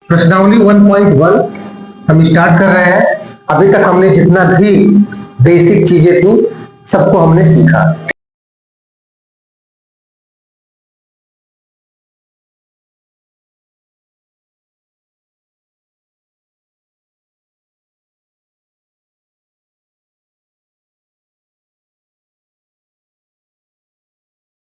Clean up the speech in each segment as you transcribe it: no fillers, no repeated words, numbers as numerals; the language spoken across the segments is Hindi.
प्रश्नावली 1.1 हम स्टार्ट कर रहे हैं। अभी तक हमने जितना भी बेसिक चीजें थी सबको हमने सीखा।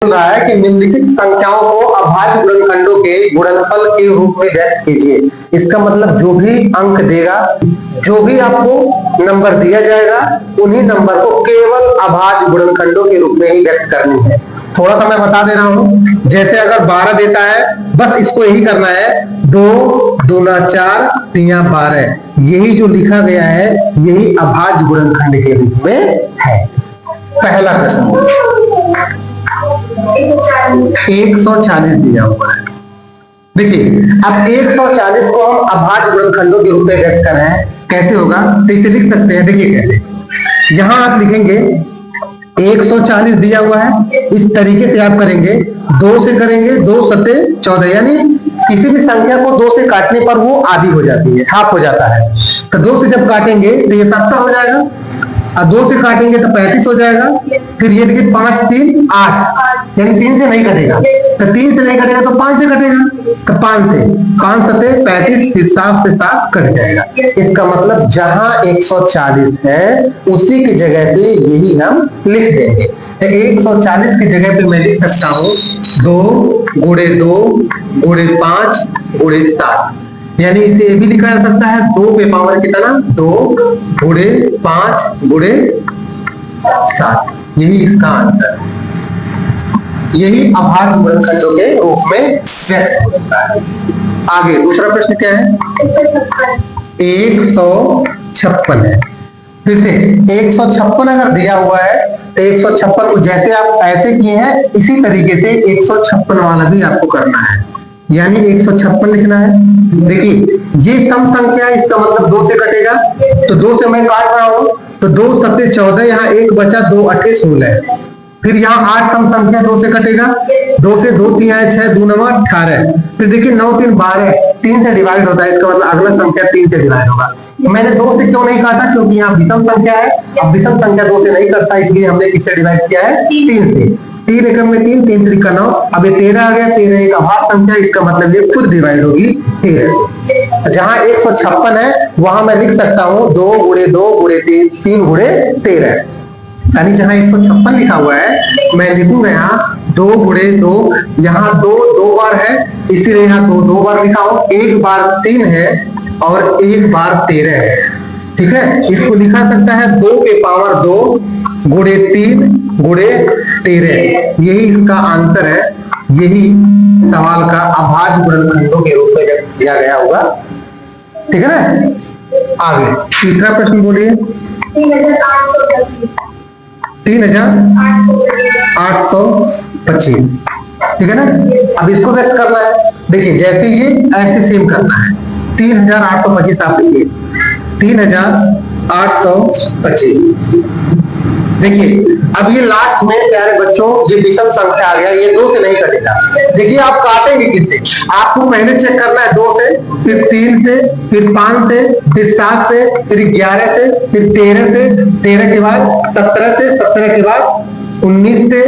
रहा है कि निम्नलिखित संख्याओं को अभाज्य गुणनखंडों के गुणनफल के रूप में व्यक्त कीजिए। इसका मतलब जो भी अंक देगा, जो भी आपको नंबर दिया जाएगा, उन्हीं नंबर को केवल अभाज्य गुणनखंडों के रूप में ही व्यक्त करनी है। थोड़ा सा मैं बता दे रहा हूं, जैसे अगर 12 देता है, बस इसको यही करना है, 2 दूना 4 तिया 12, यही जो लिखा गया है यही अभाज्य गुणनखंड के रूप में है। पहला प्रश्न 140 दिया हुआ है। देखिए, अब 140 को हम अभाज्य गुणनखंडों के रूप में व्यक्त कर रहे हैं, कैसे होगा तो इसे लिख सकते हैं। देखिए कैसे, यहां आप लिखेंगे 140 दिया हुआ है, इस तरीके से आप करेंगे, 2 से करेंगे, 2 सते 14, यानी किसी भी संख्या को 2 से काटने पर वो आधी हो जाती है, हाफ हो जाता है। तो 2 से जब काटेंगे तो ये 70 हो जाएगा, और 2 से काटेंगे तो 35 हो जाएगा। फिर ये देखिए 5 3 8, यानी 3 से नहीं कटेगा, तो 3 से नहीं कटेगा तो 5 से कटेगा, तो 5 से 5 सते 35, फिर 7 से 7 कट जाएगा। इसका मतलब जहां 140 है उसी की जगह पे यही हम लिख देंगे। तो 140 की जगह पे मैं लिख सकता हूं 2 गुणे 2 गुणे 5 गुणे 7, यानी इसे भी लिखा जा सकता है 2 पे पावर कितना, 2 गुणे 5 गुणे 7, यही इसका आंसर है। यही अभाज्य गुणनखंडों के रूप में व्यक्त होता है। आगे दूसरा प्रश्न क्या है, 156 है। फिर से 156 अगर दिया हुआ है तो 156 को जैसे आप ऐसे किए हैं इसी तरीके से 156 वाला भी आपको करना है, यानी 156 लिखना है। देखिए ये सम संख्या है, इसका मतलब 2 से कटेगा, तो 2 से मैं काट रहा हूं, तो 2 सत्ते 14, यहाँ 1 बचा, 2 अठे 16, फिर यहाँ 8 सम संख्या 2 से कटेगा, 2 से 2 3 आए 6, 2 9 18, फिर देखिए 9 3 12, 3 से डिवाइड होता है, इसका मतलब अगला संख्या 3 से डिवाइड होगा। मैंने 2 से क्यों नहीं काटा, क्योंकि यहाँ विषम संख्या है, अब विषम संख्या 2 से नहीं करता, इसलिए हमने किससे डिवाइड किया है, 3 से। 3 एकम में 3, 3 3 का 9, अब ये 13 आ गया, 13 एक अभाज्य संख्या, इसका मतलब ये खुद डिवाइड होगी 13 से। जहां 156 है वहां मैं लिख सकता हूं 2 गुणे 2 गुणे 3 3 गुणे 13, यानी जहां 156 लिखा हुआ है मैं लिखूंगा यहाँ 2 गुणे 2, यहाँ 2 2 बार है इसीलिए यहाँ 2 2 बार लिखा हो, 1 बार 3 है और 1 बार 13 है, ठीक है। इसको लिखा सकता है 2 के पावर 2 गुणे 3 गुणे 13, यही इसका आंसर है। यही सवाल का अभाज्य गुणनखंडों के रूप में दिया गया होगा, ठीक है ना। आगे तीसरा प्रश्न बोलिए, 3825, ठीक है ना। अब इसको व्यक्त करना है, देखिए जैसे ये ऐसे सेम करना है, 3825 आप लिखिए, 3825। देखिए अब ये लास्ट में प्यारे बच्चों ये विषम संख्या आ गया, ये 2 से नहीं कटेगा। देखिए आप काटेंगे किससे, आपको पहले चेक करना है 2 से, फिर 3 से, फिर 5 से, फिर 7 से, फिर 11 से, फिर 13 से, 13 के बाद 17 से, 17 के बाद 19 से,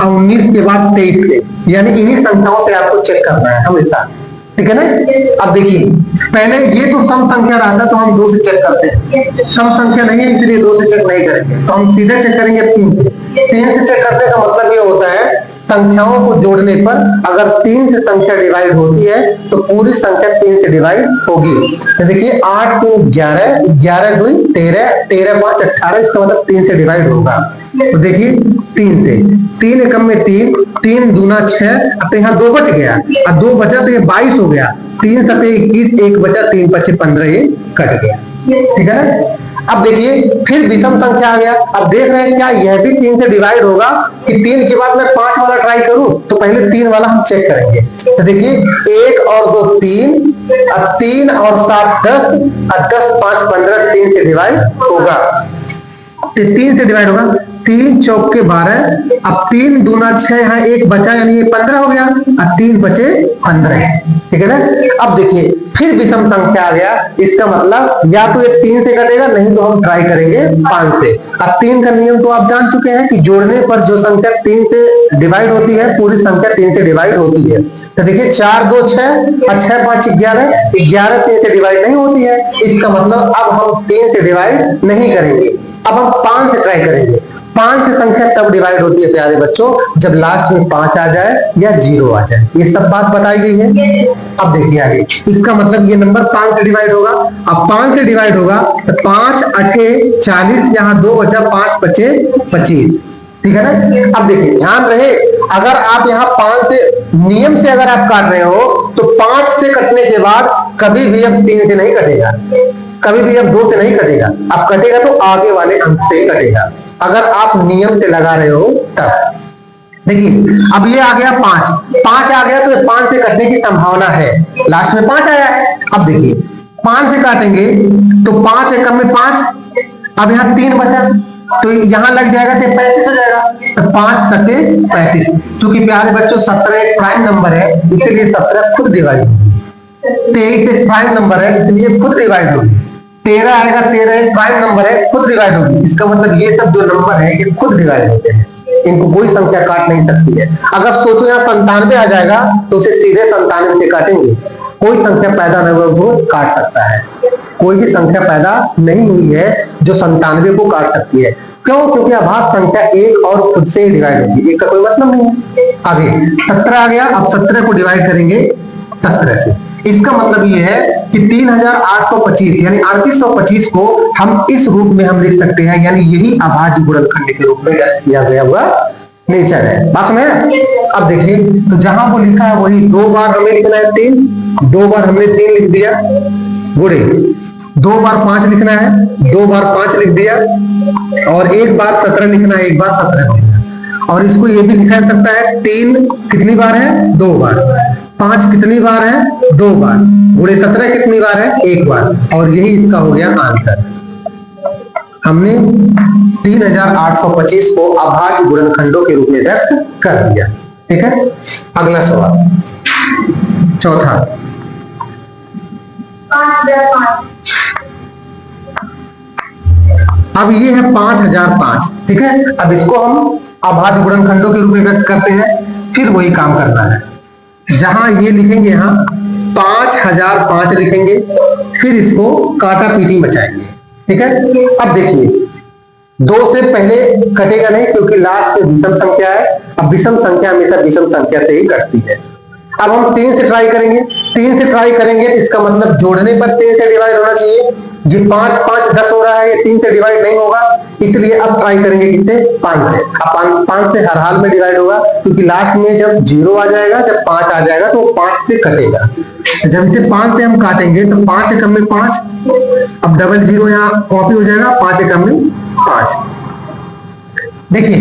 और 19 के बाद 23 से, यानी इन्हीं संख्याओं से आपको चेक करना है हमेशा, ठीक है ना। अब देखिए पहले ये तो सम संख्या रहता तो हम 2 से चेक करते हैं, सम संख्या नहीं है इसलिए 2 से चेक नहीं करेंगे, तो हम सीधे चेक करेंगे 3 से। 3 से चेक करने का मतलब ये होता है संख्याओं को जोड़ने पर अगर 3 से संख्या डिवाइड होती है तो पूरी संख्या 3 से डिवाइड होगी। तो देखिए 8 2 11, 11 2 13, 13 5 18, इसका मतलब 3 से डिवाइड होगा। तो देखिए 3 से, 3 एकम में 3, 3 दूना 6, अब यहाँ 2 बच गया, अब 2 बचा तो ये 22 हो गया, 3 सते 21, 1 बचा, 3 5 15, ये कट गया, ठीक है। अब देखिए फिर विषम संख्या आ गया, अब देख रहे हैं क्या यह भी 3 से डिवाइड होगा कि 3 के बाद मैं 5 वाला ट्राई करूं, तो पहले 3 वाला हम चेक करेंगे। तो देखिए 1 और 2 3, अब 3 और 7 10, और 10 5 15, 3 से डिवाइड होगा, 3 से डिवाइड होगा, 3 चौक के 12, अब 3 दूना 6, यहाँ 1 बचा यानी ये 15 हो गया, अब 3 बचे 15, ठीक है ना। अब देखिए फिर विषम संख्या आ गया, इसका मतलब या तो ये 3 से कटेगा, नहीं तो हम ट्राई करेंगे 5 से। अब 3 का नियम तो आप जान चुके हैं कि जोड़ने पर जो संख्या 3 से डिवाइड होती है, पूरी संख्या 3 से डिवाइड होती है। तो देखिए 4 2 6 और 6 5 11, 11 3 से डिवाइड नहीं होती है, इसका मतलब अब हम 3 से डिवाइड नहीं करेंगे, अब हम 5 से ट्राई करेंगे। 5 से संख्या तब डिवाइड होती है प्यारे बच्चों, जब लास्ट में 5 आ जाए या 0 आ जाए, ये सब बात बताई गई है। अब देखिए आगे, इसका मतलब ये नंबर 5 से डिवाइड होगा। अब 5 से डिवाइड होगा तो 5 8 40, यहाँ 2 बचा, 5 बचे 25, ठीक है ना। अब देखिए ध्यान रहे, अगर आप यहाँ 5 से नियम से अगर आप काट रहे हो तो 5 से कटने के बाद कभी भी अब 3 से नहीं कटेगा, कभी भी अब 2 से नहीं कटेगा, अब कटेगा तो आगे वाले अंक से कटेगा, अगर आप नियम से लगा रहे हो तब। देखिए अब ये आ गया 5, 5 आ गया तो 5 से कटने की संभावना है, लास्ट में 5 आया है। अब देखिए 5 से काटेंगे तो 5 एकम में 5, अब यहाँ 3 बचा तो यहाँ लग जाएगा तो 35 हो जाएगा, तो 5 सत्ते 35। चूंकि प्यारे बच्चों 17 एक प्राइम नंबर है, इसलिए 17 खुद डिवाइड होगी। 23 एक प्राइम नंबर है, इसलिए खुद डिवाइड होगी। 13 आएगा, 13 एक प्राइम नंबर है, खुद डिवाइड होगी। इसका मतलब ये सब जो नंबर है ये खुद डिवाइड होते हैं, इनको कोई संख्या काट नहीं सकती है। अगर सोचो यहाँ 97 आ जाएगा तो उसे सीधे 97 से काटेंगे, कोई संख्या पैदा न हो वो काट सकता है। कोई भी संख्या पैदा नहीं हुई है जो 97 को काट सकती है। क्यों? क्योंकि अभाज्य संख्या एक और खुद से ही डिवाइड होती है, एक का कोई मतलब नहीं है। आगे 17 आ गया, अब 17 को डिवाइड करेंगे 17 से। इसका मतलब ये है कि 3825 यानी 3825 को हम इस रूप में हम लिख सकते हैं, यानी यही अभाज्य गुणनखंड के रूप में किया गया हुआ नेचर है। बात में अब देखिए, तो जहां वो लिखा है वही 2 बार हमें लिखना है 3, 2 बार हमने 3 लिख दिया, गुणे 2 बार 5 लिखना है, 2 बार 5 लिख दिया, और 1 बार 17 लिखना है, 1 बार 17 लिखना। और इसको ये भी लिखा जा सकता है 3 कितनी बार है, 2 बार, 5 कितनी बार है, 2 बार, गुणे 17 कितनी बार है, 1 बार, और यही इसका हो गया आंसर। हमने 3825 को अभाज्य गुणनखंडों के रूप में व्यक्त कर दिया। ठीक है, अगला सवाल चौथा। अब ये है 5005, ठीक है। अब इसको हम अभाज्य गुणनखंडों के रूप में व्यक्त करते हैं, फिर वही काम करना है। जहां ये लिखेंगे, यहां 5005 लिखेंगे, फिर इसको काटा पीटी मचाएंगे। ठीक है, अब देखिए 2 से पहले कटेगा नहीं क्योंकि लास्ट में विषम संख्या है। अब विषम संख्या हमेशा विषम संख्या से ही कटती है। अब हम 3 से ट्राई करेंगे, 3 से ट्राई करेंगे, इसका मतलब जोड़ने पर 3 से डिवाइड होना चाहिए। ये 5 5 10 हो रहा है, ये 3 से डिवाइड नहीं होगा, इसलिए अब ट्राई करेंगे किससे, 5 से। अब 5 से हर हाल में डिवाइड होगा क्योंकि लास्ट में जब 0 आ जाएगा, जब 5 आ जाएगा तो 5 से कटेगा। जब इसे 5 से हम काटेंगे तो 5 एकम में 5, अब डबल 0 यहाँ कॉपी हो जाएगा, 5 एकम में 5। देखिए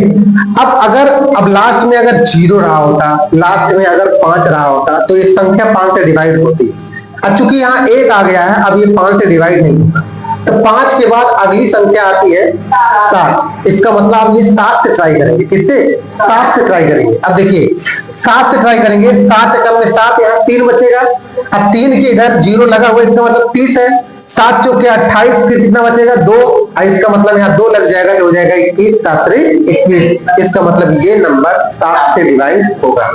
अब लास्ट में अगर 0 रहा होता, लास्ट में अगर 5 रहा होता तो ये संख्या 5 से डिवाइड होती। अब चूंकि यहाँ 1 आ गया है, अब ये 5 से डिवाइड नहीं होगा, तो 5 के बाद अगली संख्या आती है 7। इसका मतलब आप ये 7 से ट्राई करेंगे, किससे, 7 से ट्राई करेंगे। अब देखिए 7 से ट्राई करेंगे, 7 एकम में 7, यहाँ 3 बचेगा। अब 3 के इधर 0 लगा हुआ, इसका मतलब 30 है। 7 चौके 28, फिर कितना बचेगा, 2, इसका मतलब यहाँ 2 लग जाएगा, हो जाएगा 21, 7 21। इसका मतलब ये नंबर 7 से डिवाइड होगा।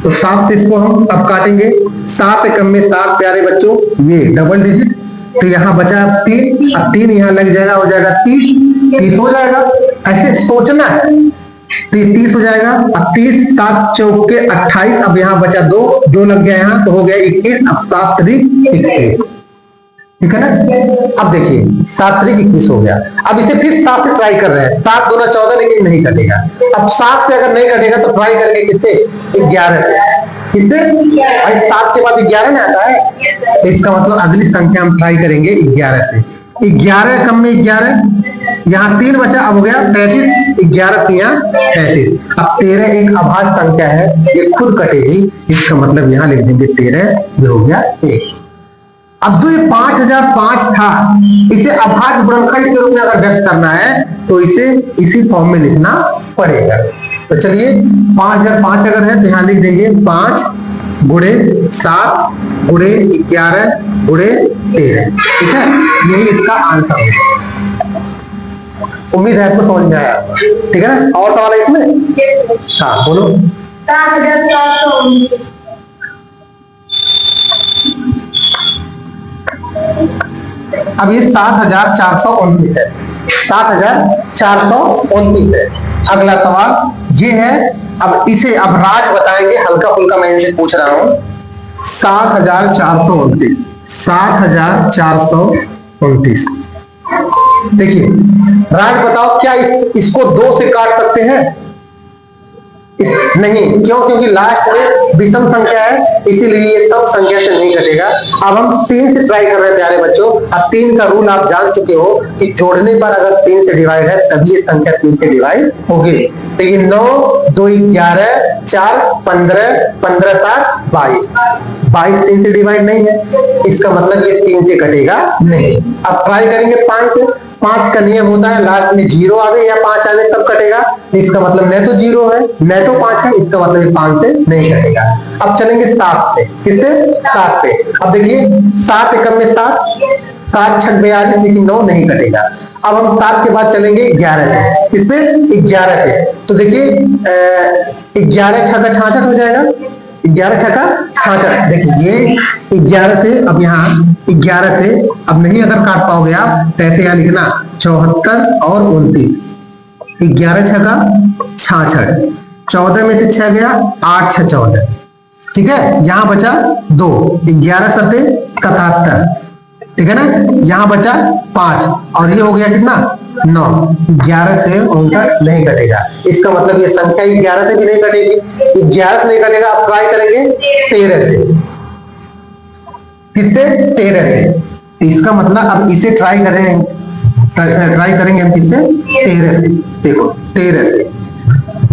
तो 7 से इसको हम अब काटेंगे, 7 एकम में 7 प्यारे बच्चों, ये डबल डिजिट, तो यहाँ बचा 3, अब 3 यहाँ लग जाएगा, हो जाएगा 30 हो जाएगा। ऐसे सोचना है, तो ये 30 हो जाएगा। अब 30, 7 चौके 28, अब यहाँ बचा 2 लग गया यहाँ, तो हो गया 21। अब 7 3 21, ठीक है ना। अब देखिए 7 3 21 हो गया। अब इसे फिर 7 से ट्राई कर रहे हैं, 7 दूना 14, लेकिन नहीं कटेगा। अब 7 से अगर नहीं कटेगा तो ट्राई करेंगे किससे, 11 से। किससे, 7 के बाद 11 ना आता है, तो इसका मतलब अगली संख्या हम ट्राई करेंगे 11 से। 11 कम में 11, यहाँ 3 बचा, अब हो गया 33, 11 3 33। अब 13 एक अभाज्य संख्या है, ये खुद कटेगी, इसका मतलब यहाँ लिख देंगे 13, ये हो गया 1। अब जो ये 5005 था, इसे अभाज्य गुणनखंड के रूप में अगर व्यक्त करना है तो इसे इसी फॉर्म में लिखना पड़ेगा। तो चलिए 5005 अगर है तो यहां लिख देंगे 5 गुणे 7 गुणे 11 गुणे 13। ठीक है, यही इसका आंसर है। उम्मीद है आपको समझ में आया। ठीक है ना, और सवाल है इसमें? हाँ बोलो। 7,419। अब ये 7,429 है, 7,429 है। अगला सवाल ये है, अब इसे अब राज बताएंगे, हल्का फुल्का मैं इनसे पूछ रहा हूं। 7,429, 7,429। देखिए राज बताओ, क्या इसको 2 से काट सकते हैं? नहीं, क्यों? क्योंकि लास्ट में विषम संख्या है, इसीलिए ये सब संख्या से नहीं कटेगा। अब हम 3 से ट्राई कर रहे हैं प्यारे बच्चों। अब 3 का रूल आप जान चुके हो कि जोड़ने पर अगर 3 से डिवाइड है तभी ये संख्या 3 से डिवाइड होगी। तो ये 9 2 11 4 15 15 7 22 22 3 से डिवाइड नहीं है, इसका मतलब ये 3 से कटेगा नहीं। अब ट्राई करेंगे 5 से। 5 का नियम होता है लास्ट में 0 आवे या 5 आवे तब कटेगा, इसका मतलब न तो 0 है न तो 5 है, इसका मतलब 5 से नहीं कटेगा। अब चलेंगे 7 पे। किससे? 7 पे। अब देखिए 7 एकम में 7, 7 6 42, लेकिन 9 नहीं कटेगा। अब हम 7 के बाद चलेंगे 11 पे। किस पे? 11 पे। तो देखिए 11 6 का 66 हो जाएगा, 11 6 का 66। देखिए ये 11 से, अब यहाँ 11 से अब नहीं अगर काट पाओगे आप तो ऐसे यहाँ लिखना 74 और 29। 11 6 का 66, 14 में से 6 गया, 8 6 14। ठीक है, यहां बचा 2, 11 7 77। ठीक है ना, यहां बचा 5 और ये हो गया कितना? 9। 11 से 59 नहीं कटेगा, इसका मतलब ये संख्या 11 से भी नहीं कटेगी। 11 से नहीं कटेगा। अब ट्राई करेंगे 13 से। किससे? 13 से। इसका मतलब अब इसे ट्राई करेंगे हम किससे? 13 से। देखो 13 से।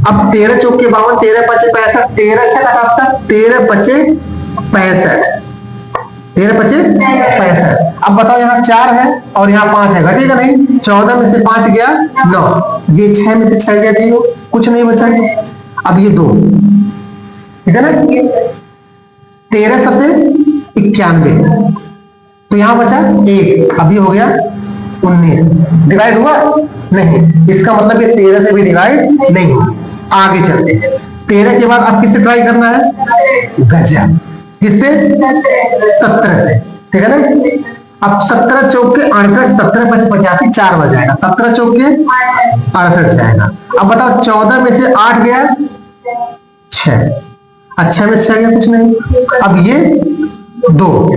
अब 13 चौक के 52, 13 5 65, 13 6 का 13 5 65, 13 5 65। अब बताओ यहाँ 4 है और यहाँ 5 है, घटेगा नहीं। 14 में से 5 गया 9, ये 6 में से 6 गया 0, कुछ नहीं बचा। अब ये 2, ठीक है ना, 13 7 91, तो यहां बचा 1, अभी हो गया 19। डिवाइड हुआ नहीं, इसका मतलब ये 13 से भी डिवाइड नहीं हुआ। आगे चलते हैं, 13 के बाद अब किससे ट्राई करना है? गजब। किससे? 17 से। ठीक है ना, अब 17 चौक के 68, 17 5 85, 4 बच जाएगा, 17 चौक के 68 जाएगा। अब बताओ 14 में से 8 गया 6, अच्छा में 6 गया, कुछ नहीं। अब ये 2,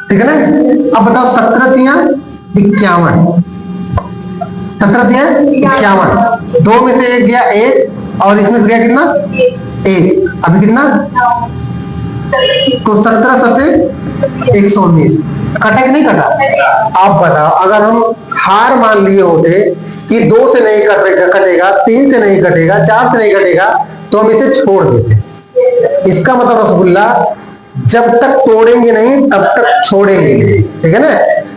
ठीक है ना। अब बताओ 17 तिया 51, 17 तिया 51, 2 में से 1 गया 1 और इसमें गया कितना? 1, अभी कितना? तो 17 7 119, कटा कि नहीं कटा? आप बताओ, अगर हम हार मान लिए होते कि 2 से नहीं कटेगा, 3 से नहीं कटेगा, 4 से नहीं कटेगा, तो हम इसे छोड़ देते। इसका मतलब रसगुल्ला जब तक तोड़ेंगे नहीं तब तक छोड़ेंगे नहीं। ठीक है ना,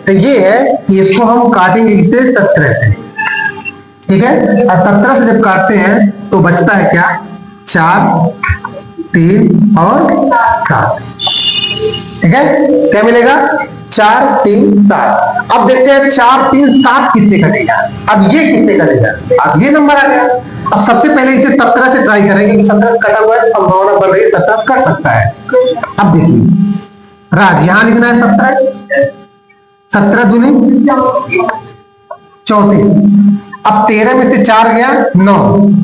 तो ये है कि इसको हम काटेंगे इसे 17 से। ठीक है, और 17 से जब काटते हैं तो बचता है क्या? 4 3 और 7। ठीक है, क्या मिलेगा? 4 3 7। अब देखते हैं 4 3 7 किससे कटेगा। अब ये किससे कटेगा? अब ये नंबर आ गया। अब सबसे पहले इसे 17 से ट्राई करेंगे, क्योंकि 17 से कटा हुआ है, संभावना बढ़ रही है 17 से कट सकता है। अब देखिए राज, यहां लिखना है 17, 17 दूनी 34। अब 13 में से 4 गया 9,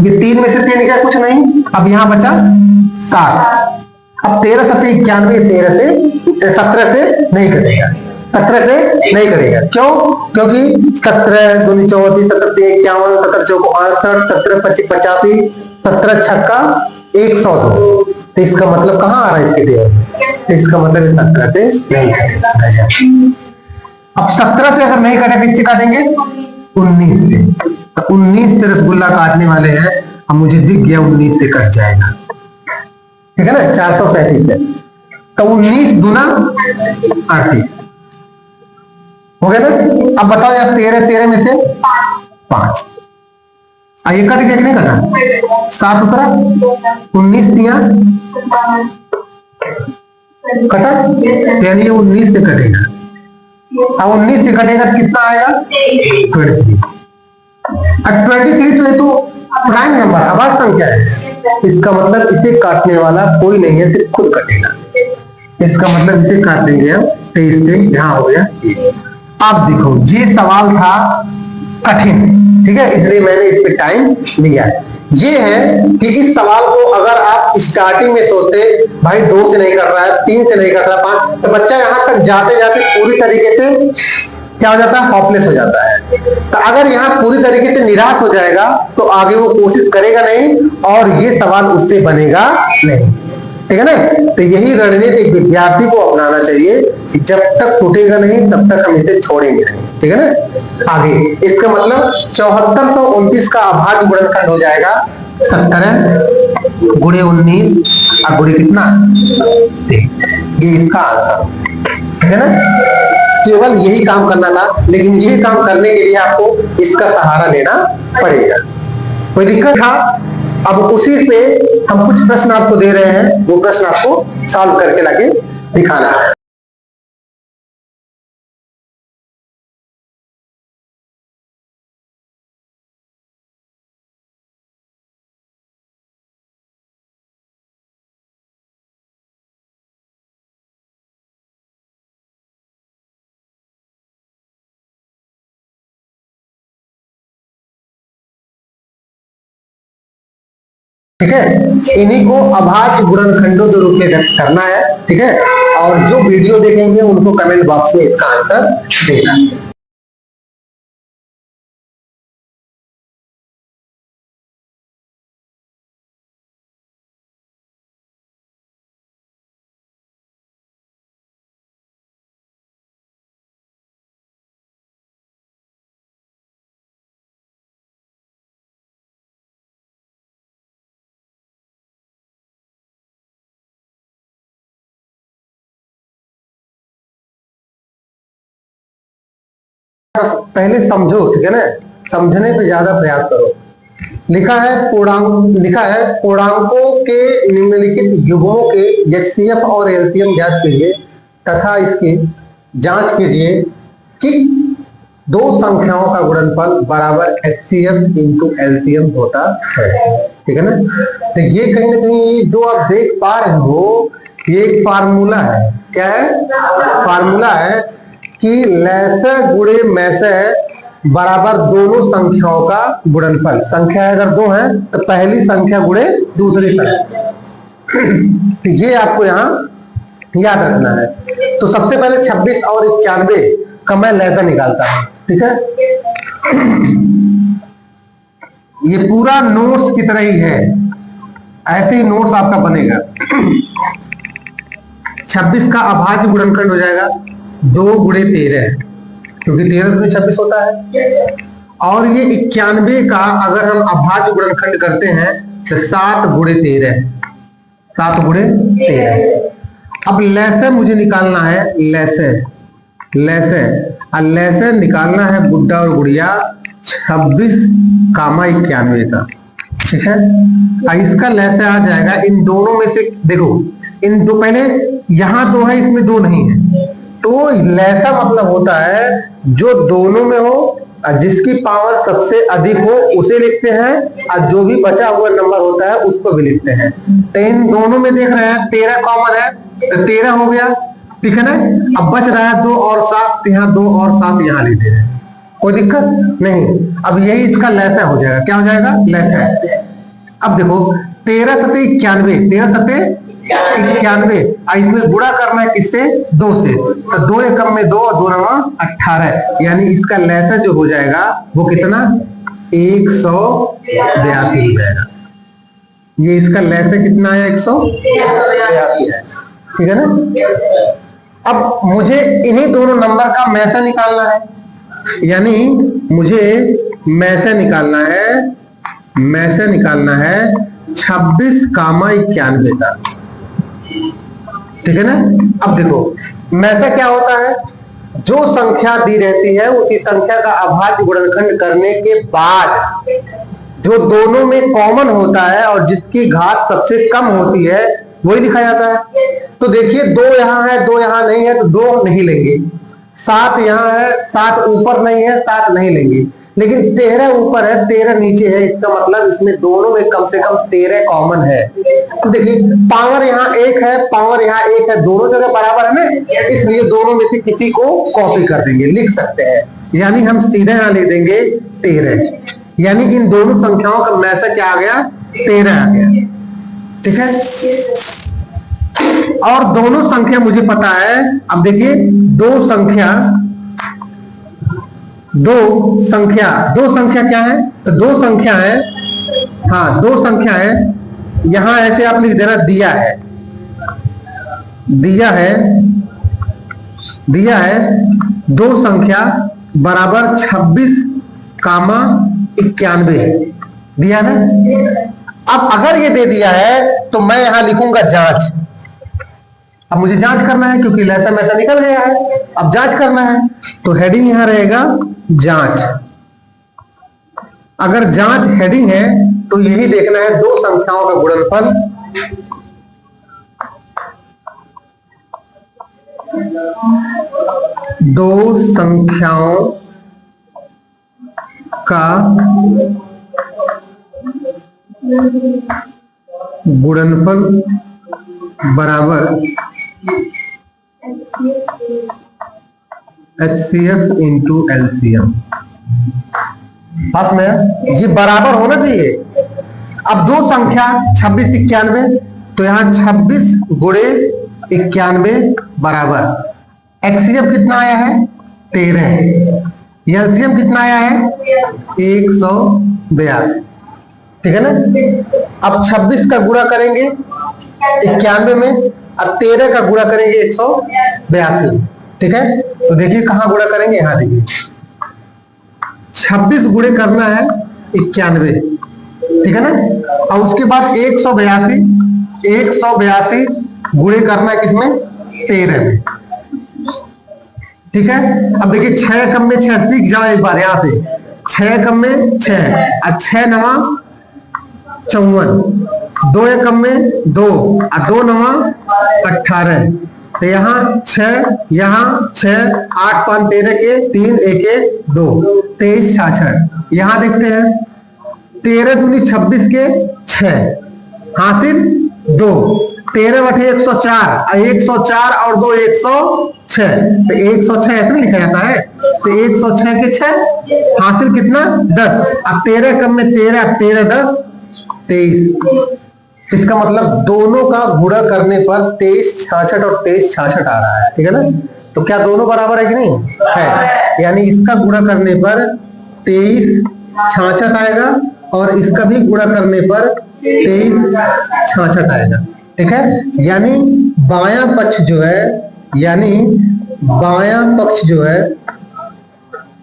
ये 3 में से 3 गया, कुछ नहीं। अब यहां बचा 7। अब 13 7 91, 13 से 17 से नहीं कटेगा, 17 से नहीं कटेगा। क्यों? क्योंकि 17 दूनी 34, 17 3 51, 17 चौको 68, 17 25 85, 17 छक्का 102। तो इसका मतलब कहां आ रहा है इसके टेबल में? इसका मतलब 17 से नहीं कटेगा। अब 17 से अगर नहीं कटे तो इससे काटेंगे 19 से। तो 19 से रसगुल्ला काटने वाले हैं, अब मुझे दिख गया 19 से कट जाएगा। ठीक है ना, 437 है। तो 19 दूना 38, हो गया ना। अब बताओ यार 13 13 में से 5, ये कट गया कि नहीं कटा, 7 उतरा, 19 दिया कटा, यानी 19 से कटेगा। अब 19 से कटेगा कितना आएगा 23। अब 23 तो ये तो प्राइम नंबर अभाज्य संख्या है, इसका मतलब इसे काटने वाला कोई नहीं है, सिर्फ खुद कटेगा। इसका मतलब इसे काट देंगे हम 23 से, यहां हो गया। अब देखो ये सवाल था कठिन, ठीक है, इसलिए मैंने इस पे टाइम लिया। ये है कि इस सवाल को अगर आप स्टार्टिंग में सोचते भाई 2 से नहीं कर रहा है, 3 से नहीं कर रहा, 5, तो बच्चा यहां तक जाते जाते पूरी तरीके से क्या हो जाता है, हॉपलेस हो जाता है। तो अगर यहाँ पूरी तरीके से निराश हो जाएगा तो आगे वो कोशिश करेगा नहीं और ये सवाल उससे बनेगा नहीं, ठीक है ना। तो यही रणनीति एक विद्यार्थी को अपनाना चाहिए कि जब तक टूटेगा नहीं तब तक हम इसे छोड़ेंगे नहीं, ठीक है ना। आगे इसका मतलब 7429 का अभाज्य गुणनखंड हो जाएगा 17 गुणे 19 और गुणे कितना, ये इसका आंसर, ठीक है ना। केवल यही काम करना था, लेकिन ये काम करने के लिए आपको इसका सहारा लेना पड़ेगा। कोई दिक्कत था? अब उसी पे हम कुछ प्रश्न आपको दे रहे हैं, वो प्रश्न आपको सॉल्व करके लाके दिखाना है। ठीक है, इन्हीं को अभाज्य गुणनखंडों के रूप में व्यक्त करना है, ठीक है। और जो वीडियो देखेंगे उनको कमेंट बॉक्स में इसका आंसर देना। पहले समझो, ठीक है ना, समझने पे ज्यादा प्रयास करो। लिखा है पूर्णांकों के निम्नलिखित युग्मों के एचसीएफ और एलसीएम ज्ञात कीजिए तथा इसकी जांच कीजिए कि दो संख्याओं का गुणनफल बराबर एचसीएफ इंटू एलसीएम होता है, ठीक है ना। तो ये कहीं ना कहीं जो आप देख पा रहे हो ये एक फार्मूला है। क्या है? फार्मूला है कि लैसे गुणे मैसे बराबर दोनों संख्याओं का गुणनफल। संख्या अगर 2 है तो पहली संख्या गुणे दूसरी संख्या। ये आपको यहां याद रखना है। तो सबसे पहले 26 और 91 का मैं लैसा निकालता हूं, ठीक है। ये पूरा नोट्स की तरह ही है, ऐसे ही नोट्स आपका बनेगा। 26 का अभाज्य गुणनखंड हो जाएगा 2 गुणे 13, क्योंकि 13 गुणे 26 होता है। और ये 91 का अगर हम अभाज्य गुणनखंड करते हैं तो 7 गुणे 13, 7 गुणे 13। अब लैसे मुझे निकालना है, लैसे निकालना है गुड्डा और गुड़िया 26 कामा 91 का, ठीक है। इसका लैसे आ जाएगा इन दोनों में से, देखो इन दो, पहले यहां 2 है इसमें 2 नहीं है, तो लैसा मतलब होता है जो दोनों में हो और जिसकी पावर सबसे अधिक हो उसे लिखते हैं, और जो भी बचा हुआ नंबर होता है उसको भी लिखते हैं। तो इन दोनों में देख रहे हैं 13 कॉमन है तो 13 हो गया, ठीक है ना। अब बच रहा है 2 और 7, यहाँ 2 और 7 यहाँ लिख दे रहे हैं, कोई दिक्कत नहीं। अब यही इसका लैसा हो जाएगा। क्या हो जाएगा? लैसा। अब देखो 13 सते 91, 13 सते 91, इसमें गुणा करना है किससे? 2 से, तो 2 एकम में 2 और 2 नवा 18, यानी इसका लैसा जो हो जाएगा वो कितना? 182 हो जाएगा। ये इसका लैसा कितना है? 182 है, ठीक है ना। अब मुझे इन्हीं दोनों नंबर का मैसा निकालना है, यानी मुझे मैसा निकालना है 26 कामा 91 का, ठीक है ना। अब देखो मैसा क्या होता है? जो संख्या दी रहती है उसी संख्या का अभाज्य गुणनखंड करने के बाद जो दोनों में कॉमन होता है और जिसकी घात सबसे कम होती है वही लिखा जाता है। तो देखिए 2 यहां है, 2 यहां नहीं है, तो 2 नहीं लेंगे। 7 यहां है, 7 ऊपर नहीं है, 7 नहीं लेंगे। लेकिन 13 ऊपर है, 13 नीचे है, इसका मतलब इसमें दोनों में कम से कम 13 कॉमन है। तो देखिए पावर यहाँ 1 है, पावर यहाँ 1 है, दोनों जगह बराबर है ना, इसलिए दोनों में से किसी को कॉपी कर देंगे, लिख सकते हैं। यानी हम सीधे यहां ले देंगे 13, यानी इन दोनों संख्याओं का मैसेज क्या आ गया, 13 आ गया। ठीक है, और दोनों संख्या मुझे पता है। अब देखिए दो संख्या क्या है, तो दो संख्या है, हाँ 2 संख्या है। यहां ऐसे आप लिख देना दिया है 2 संख्या बराबर 26, 91 दिया ना। अब अगर ये दे दिया है तो मैं यहां लिखूंगा जांच। अब मुझे जांच करना है क्योंकि लहसा मैसा निकल गया है, अब जांच करना है तो हेडिंग यहां रहेगा जांच। अगर जांच हेडिंग है तो यही देखना है 2 संख्याओं का गुणनफल बराबर HCF इंटू LCM। बस में ये बराबर होना चाहिए। अब 2 संख्या 26, 91, तो यहां 26 गुणे 91 बराबर HCF कितना आया है 13, LCM कितना आया है 182। ठीक है ना। अब 26 का गुणा करेंगे 91 में, अब 13 का गुणा करेंगे 182। ठीक है, तो देखिए कहां गुणा करेंगे, यहां देखिए 26 गुणे करना है 91, ठीक है ना। और उसके बाद 182 गुणे करना है किसमें 13 में। ठीक है, अब देखिए 6 कम में 6 सीख जाओ एक बार यहां से, 6 कम में 6 और 6 नवा 54, 2 कम में 2 और 2 नवा 18। तो यहाँ 6, यहाँ 6, 8 5 13 के 3 1 1 2 23 66। यहाँ देखते हैं 13 दूनी 26 के 6 हासिल 2, 13 बटे 104, 104 और 2 106। तो 106 ऐसे लिखा जाता है, तो 106 के 6 हासिल कितना 10। अब 13 कम में 13, 13 10 23। इसका मतलब दोनों का गुणा करने पर 23 66 और 23 66 आ रहा है। ठीक है ना, तो क्या दोनों बराबर है कि नहीं है, यानी इसका गुणा करने पर 23 66 आएगा और इसका भी गुणा करने पर 23 66 आएगा। ठीक है, यानी बायां पक्ष जो है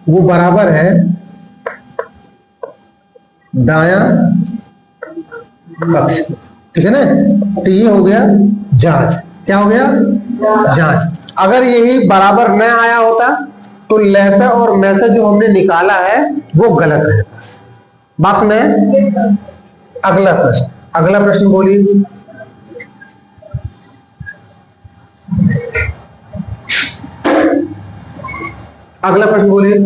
वो बराबर है दायां पक्ष। ठीक है ना, तो ये हो गया जांच। क्या हो गया जांच। अगर यही बराबर न आया होता तो लहसा और मैसा जो हमने निकाला है वो गलत है। बस में अगला प्रश्न बोलिए। अगला प्रश्न बोलिए।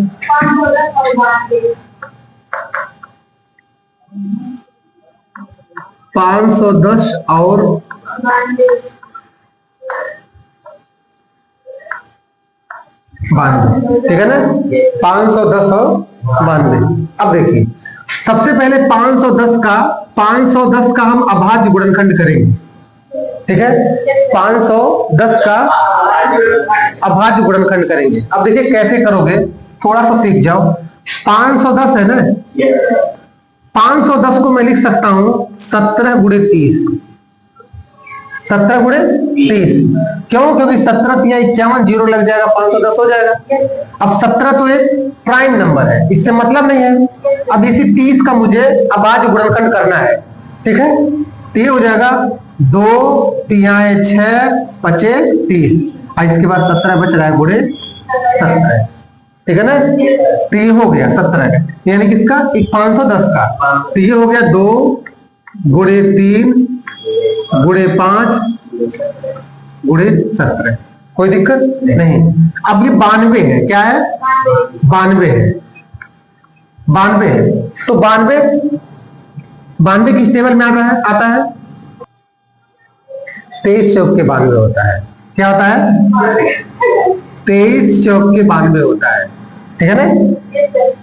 510 और 92। ठीक है ना, 510 और 92। अब देखिए सबसे पहले 510 का हम अभाज्य गुणनखंड करेंगे। ठीक है, 510 का अभाज्य गुणनखंड करेंगे। अब देखिए कैसे करोगे, थोड़ा सा सीख जाओ। 510 है ना, 510 को मैं लिख सकता हूं 17 गुणे 30। 17 गुणे 30 क्यों, क्योंकि 17 या 51 जीरो लग जाएगा, 510 हो जाएगा। अब 17 तो एक प्राइम नंबर है, इससे मतलब नहीं है। अब इसी 30 का मुझे अभाज्य गुणनखंड करना है। ठीक है, तो ये हो जाएगा 2 3 6 5 30 और इसके बाद 17 बच रहा है गुणे 17, ठीक है ना। तो ये हो गया 17, यानी किसका, 510 का। तो ये हो गया 2 गुणे 3 गुणे 5 गुणे 17, कोई दिक्कत नहीं। अब ये 92 है, क्या है, 92 है, 92 है। तो 92 किस टेबल में आता है 23 चौक के 92 होता है। क्या होता है, 23 चौक के 92 होता है, ठीक है ना।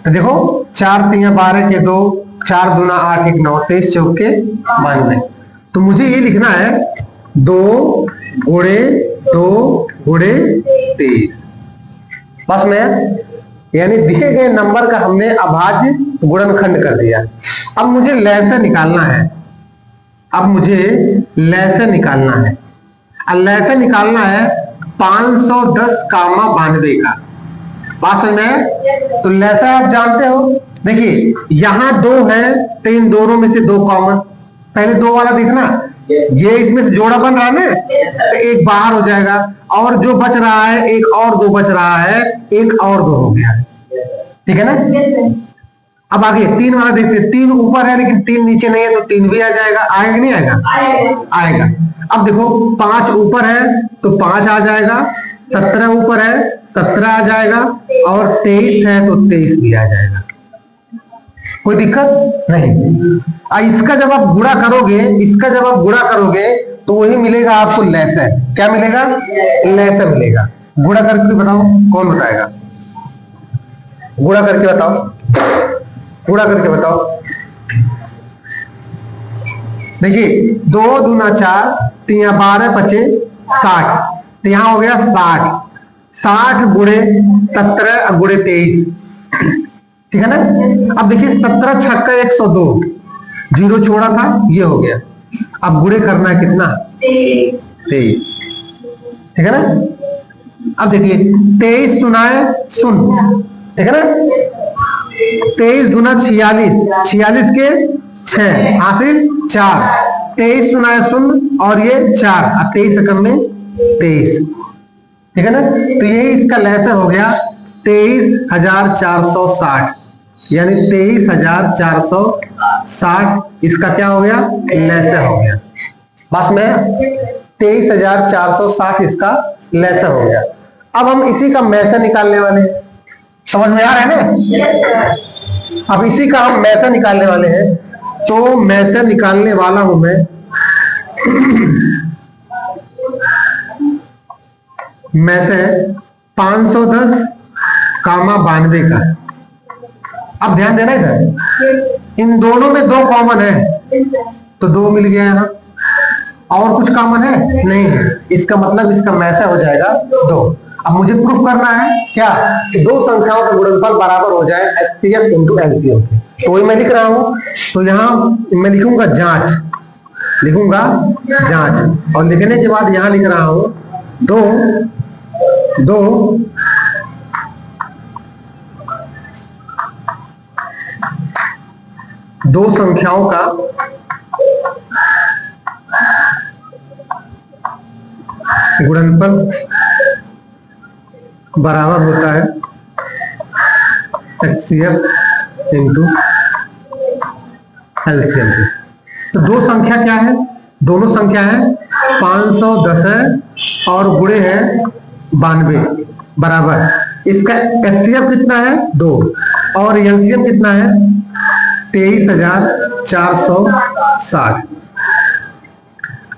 तो देखो 4 3 12 के 2, 4 दूना 8 1 9, 23 चौक के 92। तो मुझे ये लिखना है 2 गुणे 2 गुणे 23, बस में, यानी दिए गए नंबर का हमने अभाज्य गुणनखंड कर दिया। अब मुझे लैसे निकालना है, अब मुझे लैसे निकालना है। लैसे निकालना है 510 कामा 92 का, बात समझ में। तो लैसा आप जानते हो, देखिए यहां 2 है तो इन दोनों में से 2 कॉमन, पहले 2 वाला देखना, ये इसमें से जोड़ा बन रहा है ना, तो एक बाहर हो जाएगा, और जो बच रहा है एक और 2 बच रहा है, एक और 2 हो गया, ठीक है ना। अब आगे 3 वाला देखते हैं, 3 ऊपर है लेकिन 3 नीचे नहीं है, तो 3 भी आ जाएगा, आएगा नहीं आएगा, आएगा। अब देखो 5 ऊपर है तो 5 आ जाएगा, 17 ऊपर है 17 आ जाएगा, और 23 है तो 23 भी आ जाएगा, कोई दिक्कत नहीं। इसका जब आप गुणा करोगे, इसका जब आप गुणा करोगे तो वही मिलेगा आपको लैसा। क्या मिलेगा, लैसा मिलेगा। गुणा करके बताओ, कौन बताएगा, गुणा करके बताओ, गुणा करके बताओ। देखिए 2 दूना 4, 3 12 25 60, तो यहां हो गया 60, 60 गुणे 17 गुणे 23, ठीक है ना। अब देखिए 17 छक्का 102, 0 छोड़ा था, ये हो गया। अब गुणे करना है कितना, 23, ठीक है ना। अब देखिए 23 सुनाए शून्य, ठीक है ना। 23 दूना 46, 46 के 6 हासिल 4, 23 सुनाए शून्य और ये 4, अब 23 एकम में 23, ठीक है ना। तो ये इसका लैसा हो गया 23,460, यानी 23,460 इसका क्या हो गया, लैसा हो गया। बस में 23,460 इसका लैसा हो गया। अब हम इसी का मैसा निकालने वाले हैं, समझ में आ रहा है ना। अब इसी का हम मैसा निकालने वाले हैं, तो मैसा निकालने वाला हूं मैं मैसे 510 कामा 92 का। अब ध्यान देना इधर, इन दोनों में 2 कॉमन है, तो 2 मिल गया यहां, और कुछ कॉमन है नहीं है, इसका मतलब इसका मैसा हो जाएगा 2। अब मुझे प्रूफ करना है क्या, कि 2 संख्याओं का गुणनफल बराबर हो जाए HCF इंटू LCM। तो वही मैं लिख रहा हूं, तो यहां मैं लिखूंगा जांच, लिखूंगा जांच, और लिखने के बाद यहां लिख रहा हूं 2 संख्याओं का गुणनफल बराबर होता है HCF इंटू LCM। तो 2 संख्या क्या है, दोनों संख्या है 510 है और गुणे है 92 बराबर, इसका HCF कितना है 2 और LCM कितना है 23,460।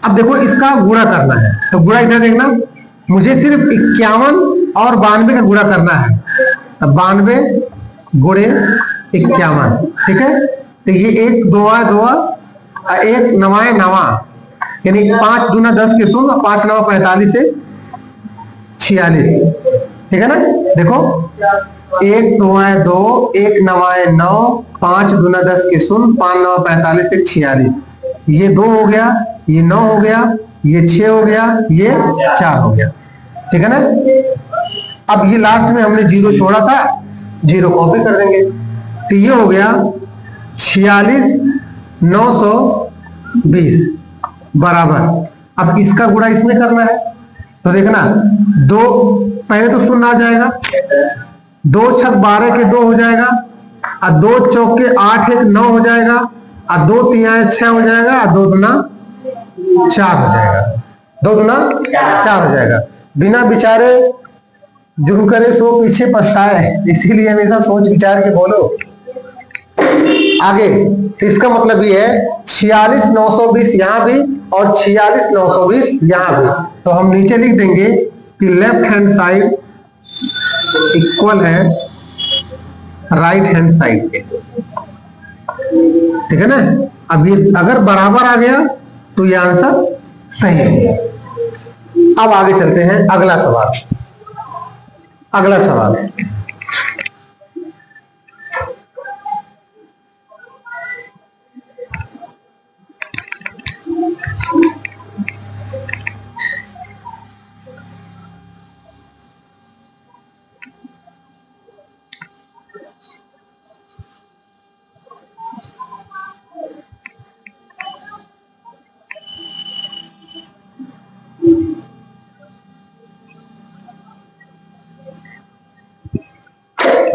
अब देखो इसका गुणा करना है, तो गुणा इधर देखना, मुझे सिर्फ 51 और 92 का गुणा करना है। 92 गुणे 51, ठीक है। तो ये 1 2 2 1 9 9, यानी 5 दूना 10 के 0, 5 9 45 से 46, ठीक है ना। देखो 1 2 2 1 9 9, 5 दूना 10 के 0, 5 9 45 से 46, ये 2 हो गया, ये 9 हो गया, ये 6 हो गया, ये 4 हो गया, ठीक है ना। अब ये लास्ट में हमने 0 छोड़ा था, 0 कॉपी कर देंगे, तो ये हो गया 46,920 बराबर। अब इसका गुणा इसमें करना है, तो देखना 2 पहले तो शून्य आ जाएगा, 2 छक 12 के 2 हो जाएगा, और 2 चौक के 8 1 9 हो जाएगा, और 2 3 6 हो जाएगा, और 2 दूना 4 हो जाएगा, 2 दूना 4 हो जाएगा। बिना विचारे जो करे सो पीछे पछताए, इसीलिए हमेशा सोच विचार के बोलो। आगे इसका मतलब ये है 46,920 यहां भी और 46,920 यहां भी, तो हम नीचे लिख देंगे कि लेफ्ट हैंड साइड इक्वल है राइट हैंड साइड के, ठीक है ना। अब ये अगर बराबर आ गया तो ये आंसर सही है। अब आगे चलते हैं अगला सवाल। अगला सवाल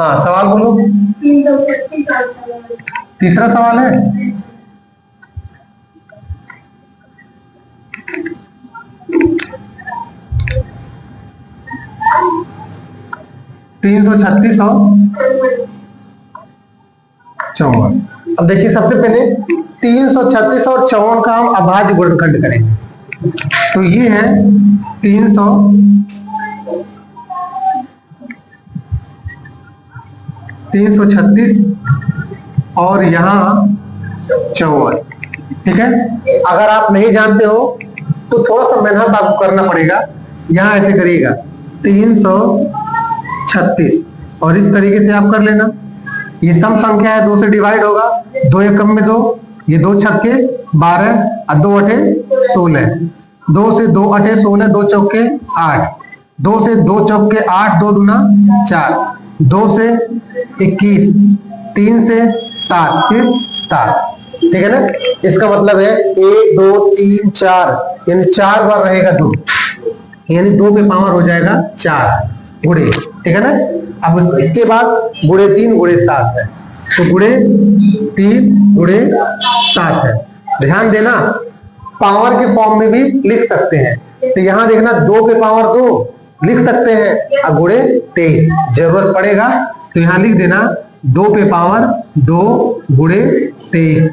हाँ सवाल बोलो। तीसरा सवाल है, तीन सौ 36 और 54। अब देखिए सबसे पहले 336 और 54 का हम अभाज्य गुणनखंड करेंगे। तो ये है 336 और यहाँ 54, ठीक है। अगर आप नहीं जानते हो तो थोड़ा सा मेहनत आपको करना पड़ेगा। यहाँ ऐसे करिएगा 336 और इस तरीके से आप कर लेना। ये सम संख्या है, 2 से डिवाइड होगा, 2 एकम में 2, ये 2 छक्के 12 और 2 अठे 16, 2 से 2 अठे 16, 2 चौके 8, 2 से 2 चौके 8, 2 दूना 4, 2 से 21, 3 से 7, फिर 7, ठीक है ना। इसका मतलब है 1 2 3 4 यानी 4 बार रहेगा 2, यानी 2 पे पावर हो जाएगा 4 गुणे, ठीक है ना। अब इसके बाद गुणे 3 गुणे 7 है, तो गुणे 3 गुणे 7 है। ध्यान देना पावर के फॉर्म में भी लिख सकते हैं, तो यहां देखना 2 पे पावर 2 लिख सकते हैं, और गुणे 23 जरूरत पड़ेगा तो यहां लिख देना 2 पे पावर 2 गुणे 23,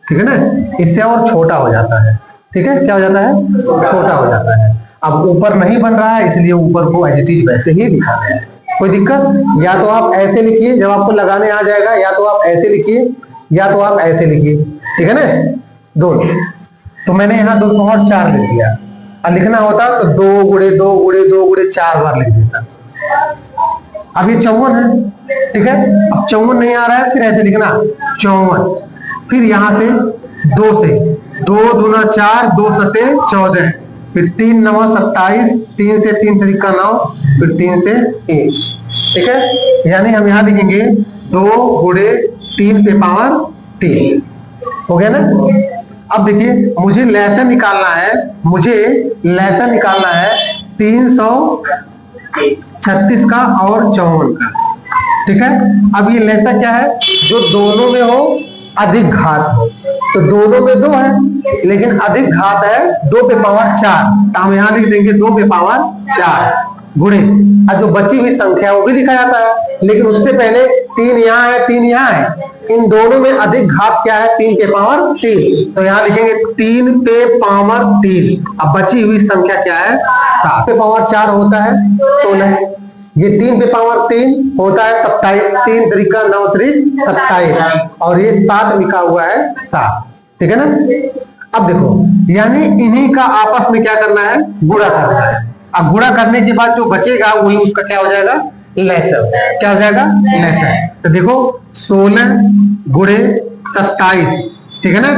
ठीक है ना। इससे और छोटा हो जाता है, ठीक है, क्या हो जाता है, छोटा हो जाता है। अब ऊपर नहीं बन रहा है इसलिए ऊपर को एज इट इज वैसे ही लिखा है, कोई दिक्कत। या तो आप ऐसे लिखिए जब आपको लगाने आ जाएगा, या तो आप ऐसे लिखिए, या तो आप ऐसे लिखिए, ठीक है ना, दोनों। तो मैंने यहाँ 2 पावर 4 लिख दिया, और लिखना होता तो 2 गुणे 2 गुणे 2 गुणे 4 बार लिख देता। अब ये 54 है, ठीक है। अब 54 नहीं आ रहा है, फिर ऐसे लिखना 54, फिर यहां से 2 से 2 दूना 4, 2 सते 14, फिर 3 9 27, 3 से 3 तरीका 9, फिर 3 से 1, ठीक है। यानी हम यहां लिखेंगे 2 गुणे 3 पे पावर 3, हो गया ना। अब देखिए मुझे लहसन निकालना है, मुझे लहसन निकालना है 336 का और 54 का, ठीक है। अब ये लहसा क्या है, जो दोनों में हो अधिक घात हो, तो दोनों में 2 है लेकिन अधिक घात है 2 पे पावर 4, तो हम यहां लिख देंगे 2 पे पावर 4 गुणे, और जो बची हुई संख्या वो भी लिखा जाता है, लेकिन उससे पहले 3 यहाँ है 3 यहाँ है, इन दोनों में अधिक घात क्या है, 3 पे पावर 3, तो यहाँ लिखेंगे 3 पे पावर 3। अब बची हुई संख्या क्या है, 7 पे पावर 4 होता है 16, ये 3 पे पावर 3 होता है 27, 3 तरीका 9 3 27, और ये 7 लिखा हुआ है 7, ठीक है ना। अब देखो यानी इन्हीं का आपस में क्या करना है, गुणा करना है। अब गुणा करने के बाद जो बचेगा वही उसका क्या हो जाएगा, लहसन, क्या हो जाएगा, लहसन। तो देखो 16 गुणे 27, ठीक है ना।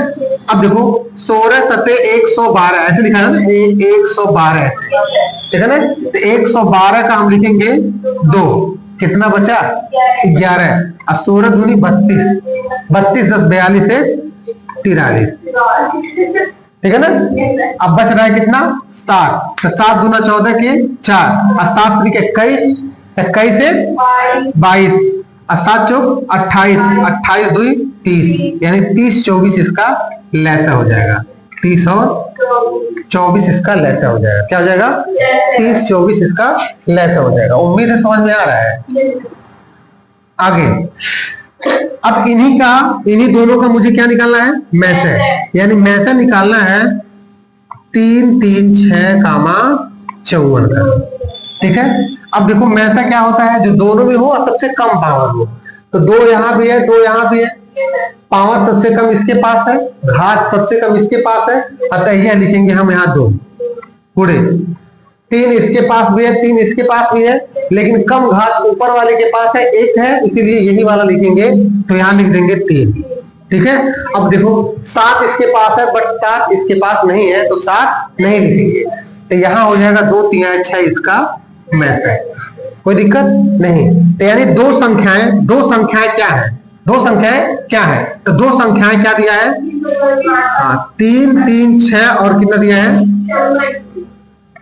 अब देखो 16 सते 112 ऐसे लिखा है ना, 112, ठीक है ना। तो 112 का हम लिखेंगे 2, कितना बचा 11, और 16 दूनी 32, 32 10 42 से 43, ठीक है ना। अब बच रहा है कितना, 7, तो 7 दूना 14 के 4 और 7 3 21, 21 से 22 और 7 चौक 28, 28 2 30, यानी 30 24 इसका लैसा हो जाएगा। 30 और 24 इसका लैसा हो जाएगा। क्या हो जाएगा, 30 24 इसका लैसा हो जाएगा। उम्मीद है समझ में आ रहा है। आगे अब इन्हीं दोनों का मुझे क्या निकालना है, मैसा, यानी मैसा निकालना है 3 3 6 कामा 54 का। ठीक है। अब देखो मैसा क्या होता है, जो दोनों में हो और सबसे कम पावर हो। तो 2 यहां भी है, 2 यहां भी है, पावर सबसे कम इसके पास है, घात सबसे कम इसके पास है, अतः यह लिखेंगे हम यहाँ 2 गुणे 3 इसके पास भी है, 3 इसके पास भी है, लेकिन कम घात ऊपर वाले के पास है, 1 है, इसीलिए यही वाला लिखेंगे। तो यहां लिख देंगे 3। ठीक है। अब देखो 7 इसके पास है, बट 7 इसके पास नहीं है, तो 7 नहीं लिखेंगे। तो यहां हो जाएगा 2 3 6 इसका मैथ है, कोई दिक्कत नहीं। तो यानी दो संख्याएं क्या है, तो दो संख्याएं क्या दिया है, हाँ 3 3 6 और कितना दिया है,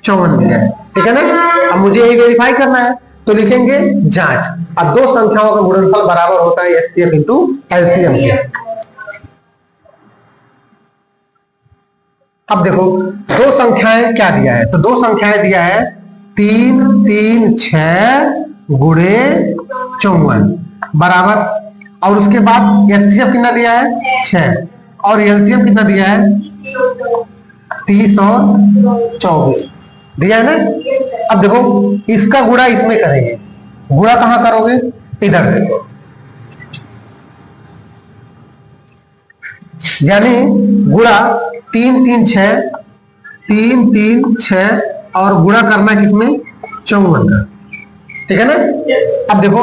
54 दिया है। ठीक है ना। अब मुझे ये वेरीफाई करना है, तो लिखेंगे जांच। अब दो संख्याओं का गुणनफल बराबर होता है एचसीएफ इंटू एलसीएम के। अब देखो दो संख्याएं क्या दिया है, तो दो संख्याएं दिया है 3 3 6 गुणे 54 बराबर, और उसके बाद एचसीएफ कितना दिया है 6, और एलसीएम कितना दिया है 30 और 24 दिया है ना। अब देखो इसका गुणा इसमें करेंगे, गुणा कहां करोगे, इधर देखो, यानी गुणा 3 3 6 3 3 6 और गुणा करना किसमें 54 का। ठीक है ना। अब देखो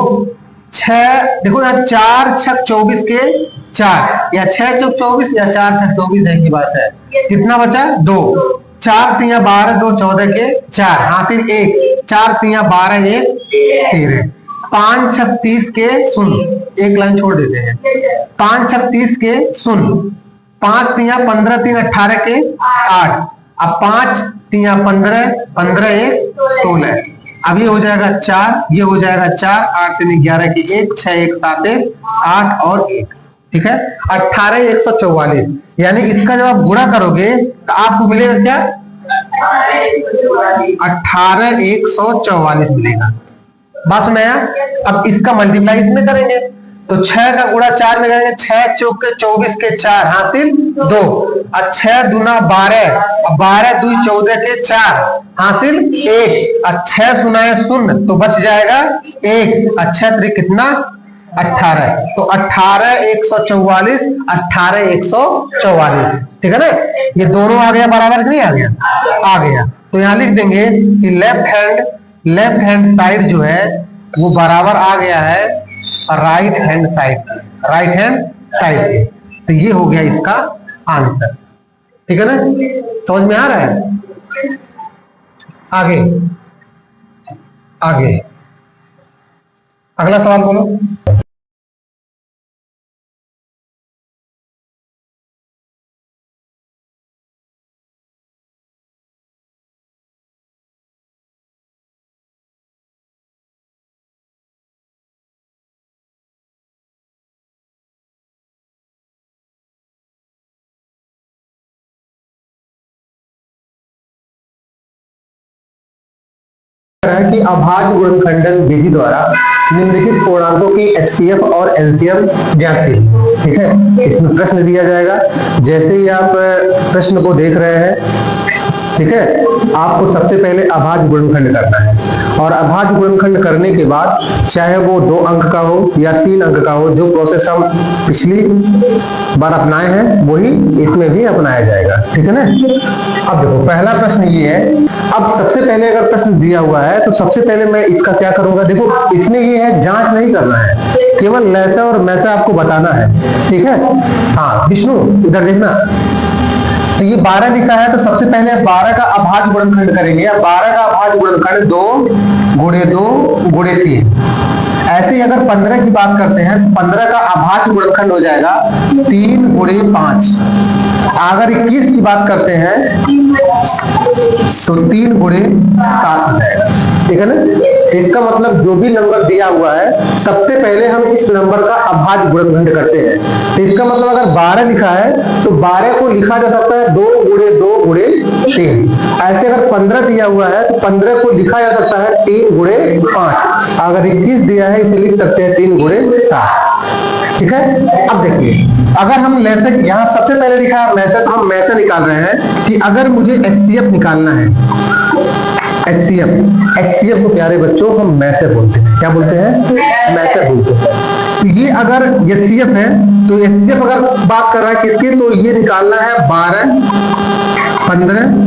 6, देखो यहाँ 4 6 24 के 4, या 6 चौक 24 या 4 6 24 है की बात है। कितना बचा 2, 4 3 12 2 14 के 4 हासिल 1, 4 3 12 1 13, 5 6 30 के 0, एक लाइन छोड़ देते हैं, 5 6 30 के 0, 5 3 15 3 18 के 8, अब 5 3 15 15 1 16, अब ये हो जाएगा 4, ये हो जाएगा 4, 8 3 11 के 1, 6 1 7 1 8 और 1। ठीक है। 18 144, यानी इसका जब आप गुणा करोगे तो आपको मिलेगा क्या, 18 144 मिलेगा। बात सुनाया। अब इसका मल्टीप्लाई इसमें करेंगे, तो 6 का गुणा 4 में करेंगे, 6 चौक के 24 के 4 हासिल 2, और 6 दूना 12, 12 2 14 के 4 हासिल 1, और 6 सुनाए 0 तो बच जाएगा 1, और 6 3 कितना 18, तो 18 144 18 144। ठीक है ना। ये दोनों आ गया बराबर कि नहीं आ गया, आ गया। तो यहां लिख देंगे कि लेफ्ट हैंड साइड जो है वो बराबर आ गया है राइट हैंड साइड के। तो ये हो गया इसका आंसर। ठीक है ना, समझ में आ रहा है। आगे अगला सवाल बोलो। कि अभाज्य गुणनखंडन विधि द्वारा निम्नलिखित पूर्णांकों की एचसीएफ और एलसीएम ज्ञात कीजिए। ठीक है। इसमें प्रश्न दिया जाएगा, जैसे ही आप प्रश्न को देख रहे हैं, ठीक है, आपको सबसे पहले अभाज्य गुणनखंड करना है, और अभाज्य गुणनखंड करने के बाद चाहे वो 2 अंक का हो या 3 अंक का हो, जो प्रोसेस हम पिछली बार अपनाए हैं वही इसमें भी अपनाया जाएगा। ठीक है ना। अब देखो पहला प्रश्न ये है, अब सबसे पहले अगर प्रश्न दिया हुआ है तो सबसे पहले मैं इसका क्या करूंगा, देखो इसमें ये है जांच नहीं करना है, केवल लैसा और मैसा आपको बताना है। ठीक है। हाँ विष्णु इधर देखना, तो ये 12 लिखा है, तो सबसे पहले 12 का अभाज्य गुणनखंड करेंगे। 12 का अभाज्य गुणनखंड 2 गुणे 2 गुणे 3, ऐसे ही अगर 15 की बात करते हैं तो 15 का अभाज्य गुणनखंड हो जाएगा 3 गुणे 5। अगर 21 की बात करते हैं तो 3 गुणे 7 हो जाएगा। ठीक है ना। इसका मतलब जो भी नंबर दिया हुआ है सबसे पहले हम इस नंबर का अभाज्य गुणनखंड करते हैं। तो इसका मतलब अगर 12 लिखा है तो 12 को लिखा जा सकता है 2 गुणे 2 गुणे 3। ऐसे अगर 15 दिया हुआ है तो 15 को लिखा जा सकता है 3 गुणे 5। अगर 21 दिया है इसे लिख सकते हैं 3 गुणे 7। ठीक है। अब देखिए अगर हम लैसे यहाँ सबसे पहले लिखा है लैसे, तो हम मैसे निकाल रहे हैं कि अगर मुझे HCF निकालना है, HCF को प्यारे बच्चों हम मैसे बोलते हैं। क्या बोलते हैं? मैसे बोलते हैं। तो ये अगर HCF है तो HCF अगर बात कर रहा है किसकी, तो ये निकालना है 12, 15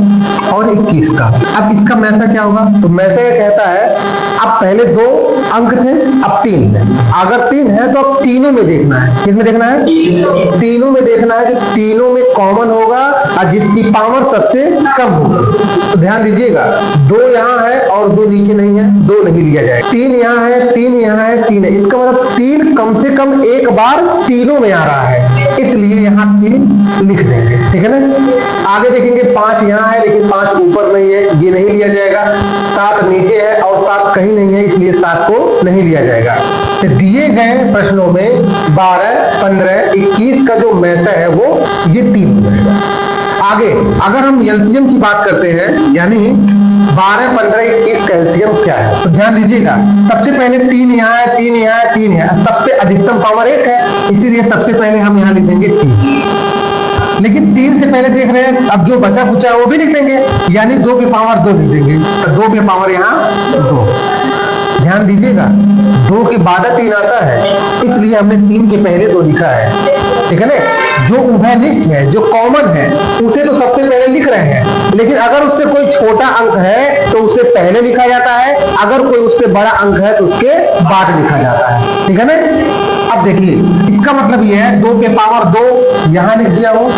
और 21 का। अब इसका मैसा क्या होगा? तो मैसा ये कहता है अब पहले 2 अंक थे अब 3 है। अगर 3 है तो अब तीनों में देखना है। किसमें देखना है? तीनों में देखना है कि तीनों में कॉमन होगा और जिसकी पावर सबसे कम होगा। तो ध्यान दीजिएगा 2 यहाँ है और 2 नीचे नहीं है, 2 नहीं लिया जाएगा। 3 यहाँ है, 3 यहाँ है, 3 है। इसका मतलब 3 कम से कम एक बार तीनों में आ रहा है, इसलिए यहाँ 3 लिख देंगे। ठीक है ना। आगे देखेंगे 5 यहाँ है लेकिन 5 ऊपर नहीं है, ये नहीं लिया जाएगा। 7 नीचे है और 7 कहीं नहीं है, इसलिए 7 को नहीं लिया जाएगा। तो दिए गए प्रश्नों में 12, 15, 21 का जो मैसा है वो ये 3 बनेगा। आगे अगर हम एलसीएम की बात करते हैं यानी 12, 15, 21 का एलसीएम क्या है, तो ध्यान दीजिएगा सबसे पहले 3 यहाँ है, 3 यहाँ है, 3 है। सबसे अधिकतम पावर 1 है, इसीलिए सबसे पहले हम यहाँ लिखेंगे 3। लेकिन 3 से पहले देख रहे हैं अब जो बचा कुचा है वो भी लिख देंगे, यानी 2 की पावर 2 लिख देंगे। तो 2 की पावर यहाँ 2। ध्यान दीजिएगा 2 के बाद 3 आता है, इसलिए हमने 3 के पहले 2 लिखा है। ठीक है ना। जो उभयनिष्ठ है, जो कॉमन है, उसे तो सबसे पहले लिख रहे हैं, लेकिन अगर उससे कोई छोटा अंक है तो उसे पहले लिखा जाता है, अगर कोई उससे बड़ा अंक है तो उसके बाद लिखा जाता है। ठीक है ना। अब देखिए इसका मतलब ये है 2 के पावर 2 यहाँ लिख दिया हो,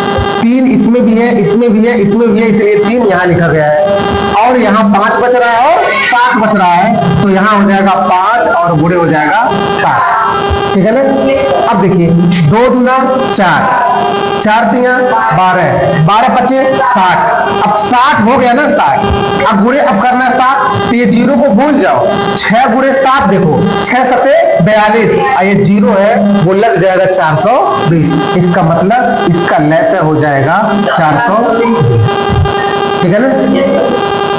3 इसमें भी है, इसमें भी है, इसमें भी है, इसलिए 3 यहाँ लिखा गया है। और यहाँ 5 बच रहा है और 7 बच रहा है, तो यहाँ हो जाएगा 5 और गुणे हो जाएगा 7। ठीक है ना। अब देखिए 2 दूना 4, 4 तिया 12, 12 बचे 60। अब 60 हो गया ना 60। अब गुणे अब करना है 7, तो ये 0 को भूल जाओ। 6 गुणे 7 देखो, 6 सते 42 और ये 0 है वो लग जाएगा 420। इसका मतलब इसका लैसा हो जाएगा 420। ठीक है ना।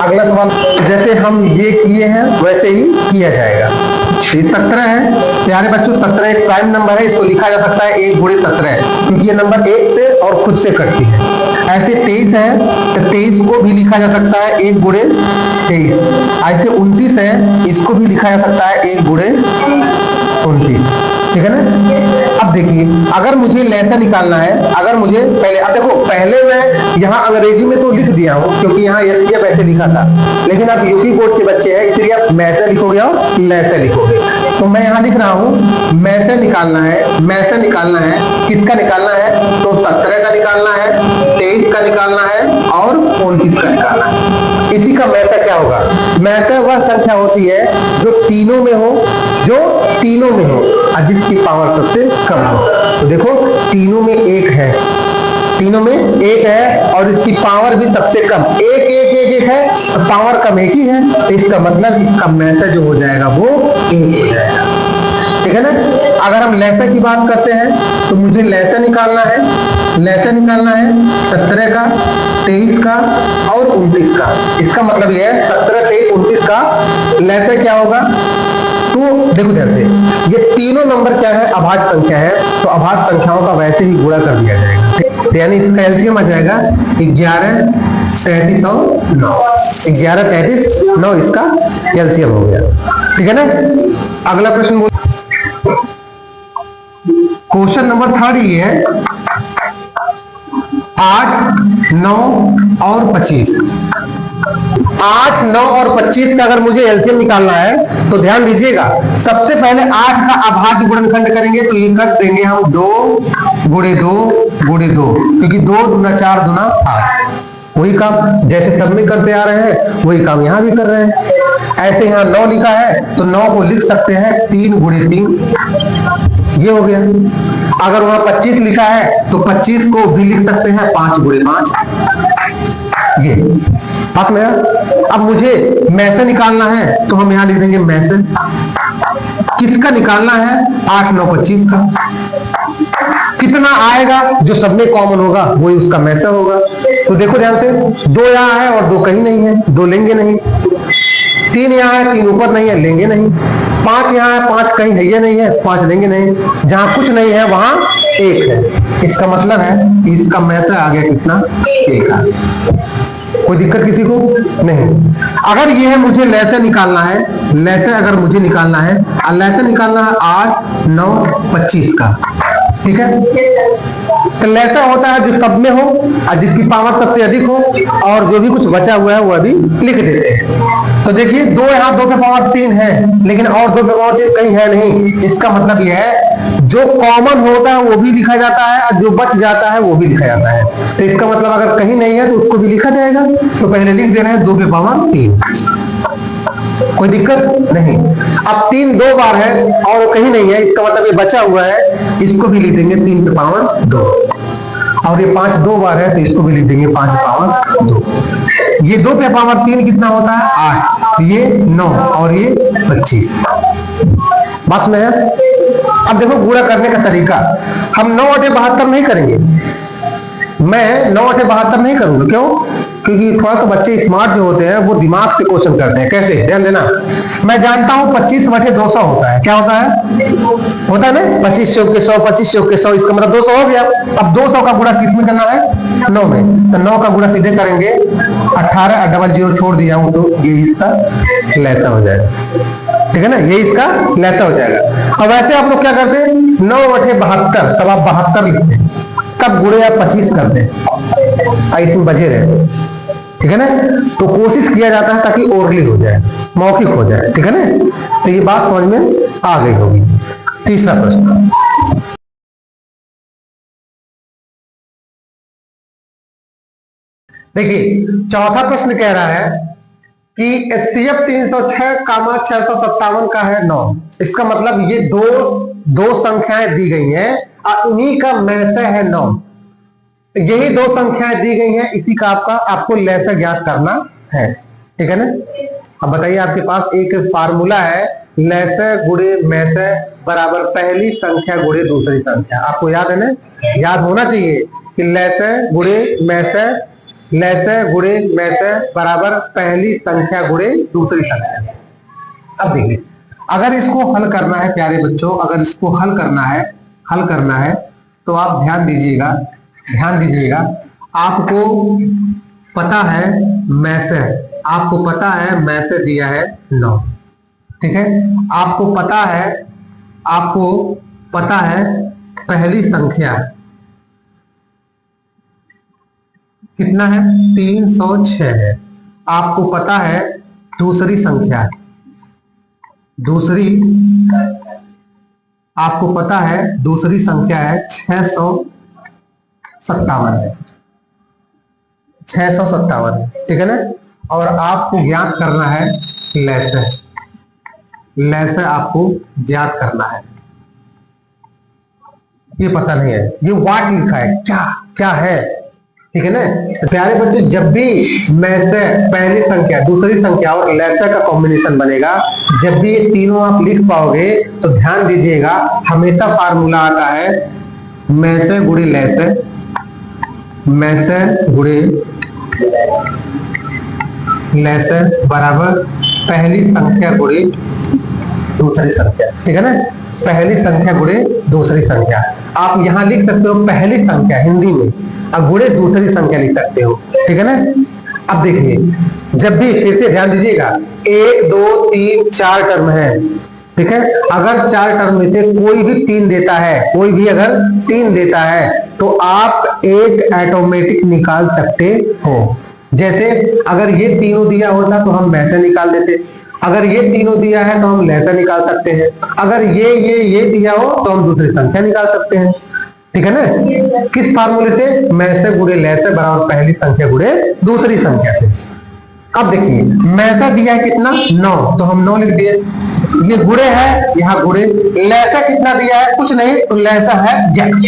अगला सवाल जैसे हम ये किए हैं वैसे ही किया जाएगा। 17 है प्यारे बच्चों, 17 एक प्राइम नंबर है, इसको लिखा जा सकता है 1 गुणे 17 क्योंकि ये नंबर 1 से और खुद से कटती है। ऐसे 23 है तो 23 को भी लिखा जा सकता है 1 गुणे 23। ऐसे 29 है, इसको भी लिखा जा सकता है 1 गुणे 29। ठीक है ना। अब देखिए अगर मुझे लैसा निकालना है, अगर मुझे पहले अब देखो पहले मैं यहाँ अंग्रेजी में तो लिख दिया हूँ क्योंकि यहाँ एलसीएम ऐसे लिखा था, लेकिन अब यूपी बोर्ड के बच्चे हैं इसलिए आप मैसे लिखोगे और लैसा लिखोगे। तो मैं यहाँ लिख रहा हूँ मैसे निकालना है, मैसे निकालना है। किसका निकालना है? तो 17 का निकालना है, 23 का निकालना है और 29 का निकालना है। इसी का मैसा क्या होगा? मैसा वह संख्या होती है जो तीनों में हो, जो तीनों में हो और जिसकी पावर सबसे कम हो। तो देखो तीनों में 1 है, तीनों में 1 है और इसकी पावर भी सबसे कम 1 1 1 1 है, तो पावर कम 1 ही है, तो इसका मतलब इसका मैसा जो हो जाएगा वो 1 हो जाएगा। ठीक है ना। अगर हम लैसा की बात करते हैं तो मुझे लैसा निकालना है, लैसा निकालना है 17 का, 23 का और 29 का। इसका मतलब यह है 17, 23, 29 का लैसा क्या होगा? तो देखो ध्यान से ये तीनों नंबर क्या है? अभाज्य संख्या है, तो अभाज्य संख्याओं का वैसे ही गुणा कर दिया जाएगा। यानी इसका एलसीएम आ जाएगा 11, 33 और 9। 11, 33, 9 इसका एलसीएम हो गया। ठीक है ना। अगला प्रश्न बोल, क्वेश्चन नंबर 3 ये है 8, 9 और 25। 8, 9 और 25 का अगर मुझे एलसीएम निकालना है तो ध्यान दीजिएगा सबसे पहले 8 का अभाज्य गुणनखंड करेंगे तो ये कर देंगे हम 2 गुणे 2 गुणे 2, क्योंकि 2 दूना 4 दूना 8। वही काम जैसे सब में करते आ रहे हैं वही काम यहाँ भी कर रहे हैं। ऐसे यहाँ 9 लिखा है तो 9 को लिख सकते हैं 3 गुणे 3, ये हो गया। अगर वहां 25 लिखा है तो 25 को भी लिख सकते हैं 5 गुणे 5, ये पास में। अब मुझे में से निकालना है तो हम यहां लिख देंगे में से। किसका निकालना है? 8 9 25 का। कितना आएगा जो सब में कॉमन होगा वही उसका में से होगा। तो देखो ध्यान से, 2 यहाँ है और 2 कहीं नहीं है, 2 लेंगे नहीं। 3 यहाँ है, 3 ऊपर नहीं है, लेंगे नहीं। 5 यहाँ है, 5 कहीं है, ये नहीं है, 5 लेंगे नहीं। जहां कुछ नहीं है वहां 1 है। इसका मतलब है इसका में से आ गया कितना? 1 आ गया। कोई दिक्कत किसी को नहीं। अगर ये है मुझे लैसे निकालना है, लैसे अगर मुझे निकालना है, लैसे निकालना है 8 9 25 का, ठीक है। तो लैसा होता है जो सब में हो और जिसकी पावर सबसे अधिक हो, और जो भी कुछ बचा हुआ है वो अभी लिख देते हैं। तो देखिए 2 यहाँ 2 पे पावर 3 है, लेकिन और 2 पे पावर 3 कहीं है नहीं। इसका मतलब यह है जो कॉमन होता है वो भी लिखा जाता है और जो बच जाता है वो भी लिखा जाता है। तो इसका मतलब अगर कहीं नहीं है तो उसको भी लिखा जाएगा। तो पहले लिख दे रहे हैं 2 पे पावर 3, कोई दिक्कत नहीं। अब 3 2 बार है और कहीं नहीं है, इसका मतलब ये बचा हुआ है, इसको भी लिख देंगे 3 पे पावर 2। और ये 5 2 बार है तो इसको भी लिख देंगे 5 पे पावर 2। ये 2 पे पावर 3 कितना होता है? 8, ये 9 और ये 25। बस में है। अब देखो गुणा करने का तरीका, हम 9 8 72 नहीं करेंगे। मैं 9 8 72 नहीं करूंगा। क्यों? क्योंकि थोड़ा सा बच्चे स्मार्ट जो होते हैं वो दिमाग से क्वेश्चन करते हैं। कैसे? ध्यान देना। मैं जानता हूं 25 बटे 200 होता है। क्या होता है? होता है ना 25 चौके 100, 25 चौके 100, इसका मतलब 200 हो गया। अब 200 का गुणा किस में करना है? 9 में। तो 9 का गुणा सीधे करेंगे 18 00 छोड़ दिया हूं तो ये इसका लैसा हो जाएगा, ठीक है ना। ये इसका लैसा हो जाएगा। अब वैसे आप लोग क्या करते हैं? 9 बटे 72, तब आप 72 लिखते हैं, तब गुणे आप 25 करते हैं, इसमें बचे रहे, ठीक है ना। तो कोशिश किया जाता है ताकि ओरली हो जाए, मौखिक हो जाए, ठीक है ना। तो ये बात समझ में आ गई होगी। तीसरा प्रश्न, देखिए चौथा प्रश्न कह रहा है कि एचसीएफ 306 कामा 657 का है 9। इसका मतलब ये दो संख्याएं दी गई हैं और उन्हीं का लैसा है 9। यही 2 संख्याएं दी गई हैं, इसी का आपको लैसा ज्ञात करना है, ठीक है ना। अब बताइए, आपके पास एक फार्मूला है, लैसा गुणे मैसा बराबर पहली संख्या गुणे दूसरी संख्या। आपको याद है ना, याद होना चाहिए कि लैसा गुणे मैसा, लैसा गुणे मैसा बराबर पहली संख्या गुणे दूसरी संख्या। अब देखिए, अगर इसको हल करना है प्यारे बच्चों, अगर इसको हल करना है तो आप ध्यान दीजिएगा। आपको पता है मैसे, आपको पता है मैसे दिया है 9, ठीक है। आपको पता है पहली संख्या कितना है? 306 है। आपको पता है दूसरी संख्या, आपको पता है दूसरी संख्या है 657 है, 657, ठीक है ना। और आपको ज्ञात करना है लैसा आपको ज्ञात करना है। ये पता नहीं है, ये वाट लिखा है, क्या है, ठीक है ना। तो प्यारे बच्चे, जब भी मैसे पहली संख्या दूसरी संख्या और लैसा का कॉम्बिनेशन बनेगा, जब भी ये तीनों आप लिख पाओगे तो ध्यान दीजिएगा, हमेशा फार्मूला आता है मैसे गुणे लैसे, मैसे गुणे लैसे बराबर पहली संख्या गुणे दूसरी संख्या, ठीक है ना। पहली संख्या गुणे दूसरी संख्या। आप यहां लिख सकते हो पहली संख्या हिंदी में, अब गुणे दूसरी संख्या लिख सकते हो, ठीक है ना। अब देखिए, जब भी, फिर से ध्यान दीजिएगा, 1 2 3 4 टर्म है, ठीक है। अगर 4 टर्म में से कोई भी 3 देता है, कोई भी अगर 3 देता है तो आप एक ऑटोमेटिक निकाल सकते हो। जैसे अगर ये तीनों दिया होता तो हम वैसे निकाल देते, अगर ये तीनों दिया है तो हम लैसा निकाल सकते हैं, अगर ये दिया हो तो हम दूसरी संख्या निकाल सकते हैं। ठीक है ना। किस फार्मूले से? मैं से गुणे ले से बराबर पहली संख्या गुणे दूसरी संख्या से। अब देखिए मैसा दिया है कितना 9, तो हम 9 लिख दिए, ये गुणे है, यहाँ गुणे। लैसा कितना दिया है? कुछ नहीं, तो लैसा है यक्स,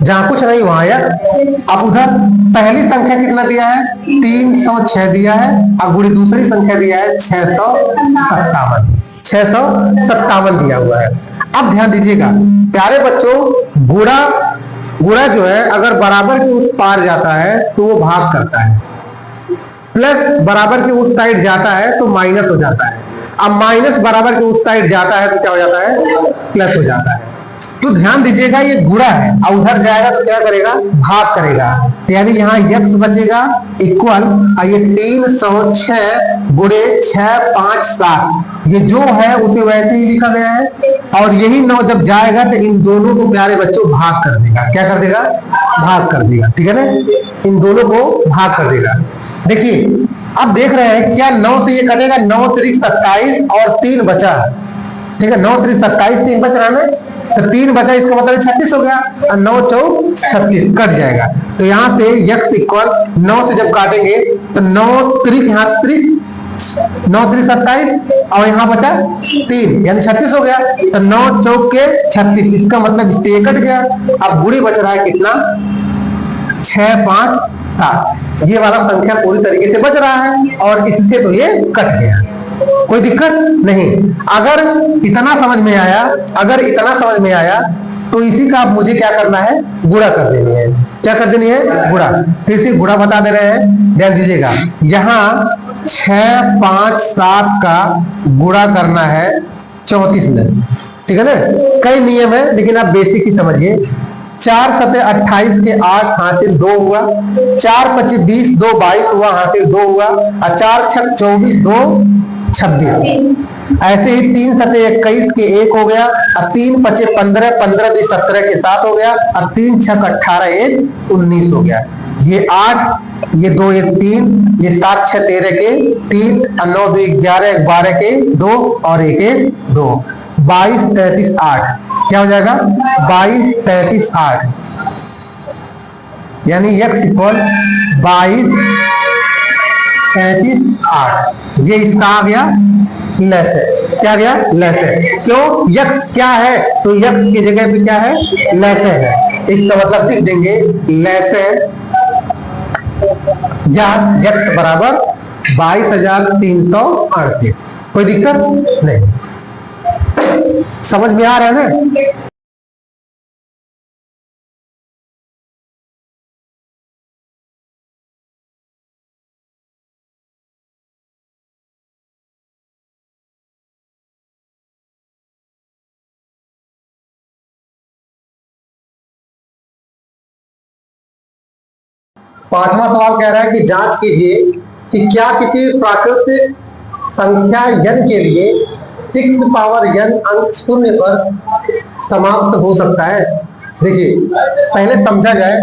जहां कुछ नहीं वहां यक्स। अब उधर पहली संख्या कितना दिया है? 306 दिया है, और गुणे दूसरी संख्या दिया है 657, 657 दिया हुआ है। अब ध्यान दीजिएगा प्यारे बच्चों, गुणा गुणा जो है अगर बराबर के उस पार जाता है तो वो भाग करता है, प्लस बराबर के उस साइड जाता है तो माइनस हो जाता है, अब माइनस बराबर के उस साइड जाता है तो क्या हो जाता है? प्लस हो जाता है। तो ध्यान दीजिएगा ये गुणा है, और उधर जाएगा तो क्या करेगा? भाग करेगा, तो यानी यहाँ यक्स बचेगा इक्वल, और ये 306 गुणे 657 ये जो है उसे वैसे ही लिखा गया है, और यही 9 जब जाएगा तो इन दोनों को प्यारे बच्चों भाग कर देगा। क्या कर देगा? भाग कर देगा, ठीक है ना, इन दोनों को भाग कर देगा। देखिए अब देख रहे हैं क्या 9 से ये कटेगा, 9 3 27 और 3 बचा, ठीक है, 9 3 27 3 बच रहा है ना, तो 3 बचा, इसका मतलब 36 हो गया, और 9 4 36 कट जाएगा। तो यहां से यक्स इक्वल 9 से जब काटेंगे तो 9 त्रिक, यहाँ त्रिक 9 3 27 और यहाँ बचा 3 यानी 36 हो गया, तो 9 चौक के 36, इसका मतलब इससे ये कट गया। अब गुणे बच रहा है कितना? 6 5 7, ये वाला संख्या पूरी तरीके से बच रहा है, और इससे तो ये कट गया, कोई दिक्कत नहीं। अगर इतना समझ में आया, अगर इतना समझ में आया तो इसी का आप मुझे क्या करना है? गुणा कर देनी है। क्या कर देनी है? गुणा। फिर से गुणा बता दे रहे हैं, ध्यान दीजिएगा, यहाँ 6 5 7 का गुणा करना है 34 में, ठीक है ना। कई नियम है लेकिन आप बेसिक ही समझिए। 4 7 28 के 8 हासिल 2 हुआ, 4 25 20 2 22 हुआ, हासिल 2 हुआ, और 4 6 24 2 26। ऐसे ही 3 7 21 के 1 हो गया, और 3 5 15 15 2 17 के 7 हो गया, और 3 6 18 1 19 हो गया। ये 8, ये 2 1 3, ये 7 6 13 के 3, और 9 2 11 12 के 2, और 1 1 2, 22 33 8। क्या हो जाएगा? 22 33 8, यानी यक्स इक्वल 22 33 8। ये इसका आ गया लेस है। क्या गया? लेस है। क्यों? यक्स क्या है? तो यक्स की जगह पे क्या है? लेस है। इसका मतलब लिख देंगे लेस है, या यक्स बराबर 22,338। कोई दिक्कत नहीं, समझ में आ रहा है ना। पांचवा सवाल कह रहा है कि जांच कीजिए कि क्या किसी प्राकृतिक संख्या n के लिए 6 पावर n अंक शून्य पर समाप्त हो सकता है। देखिए पहले समझा जाए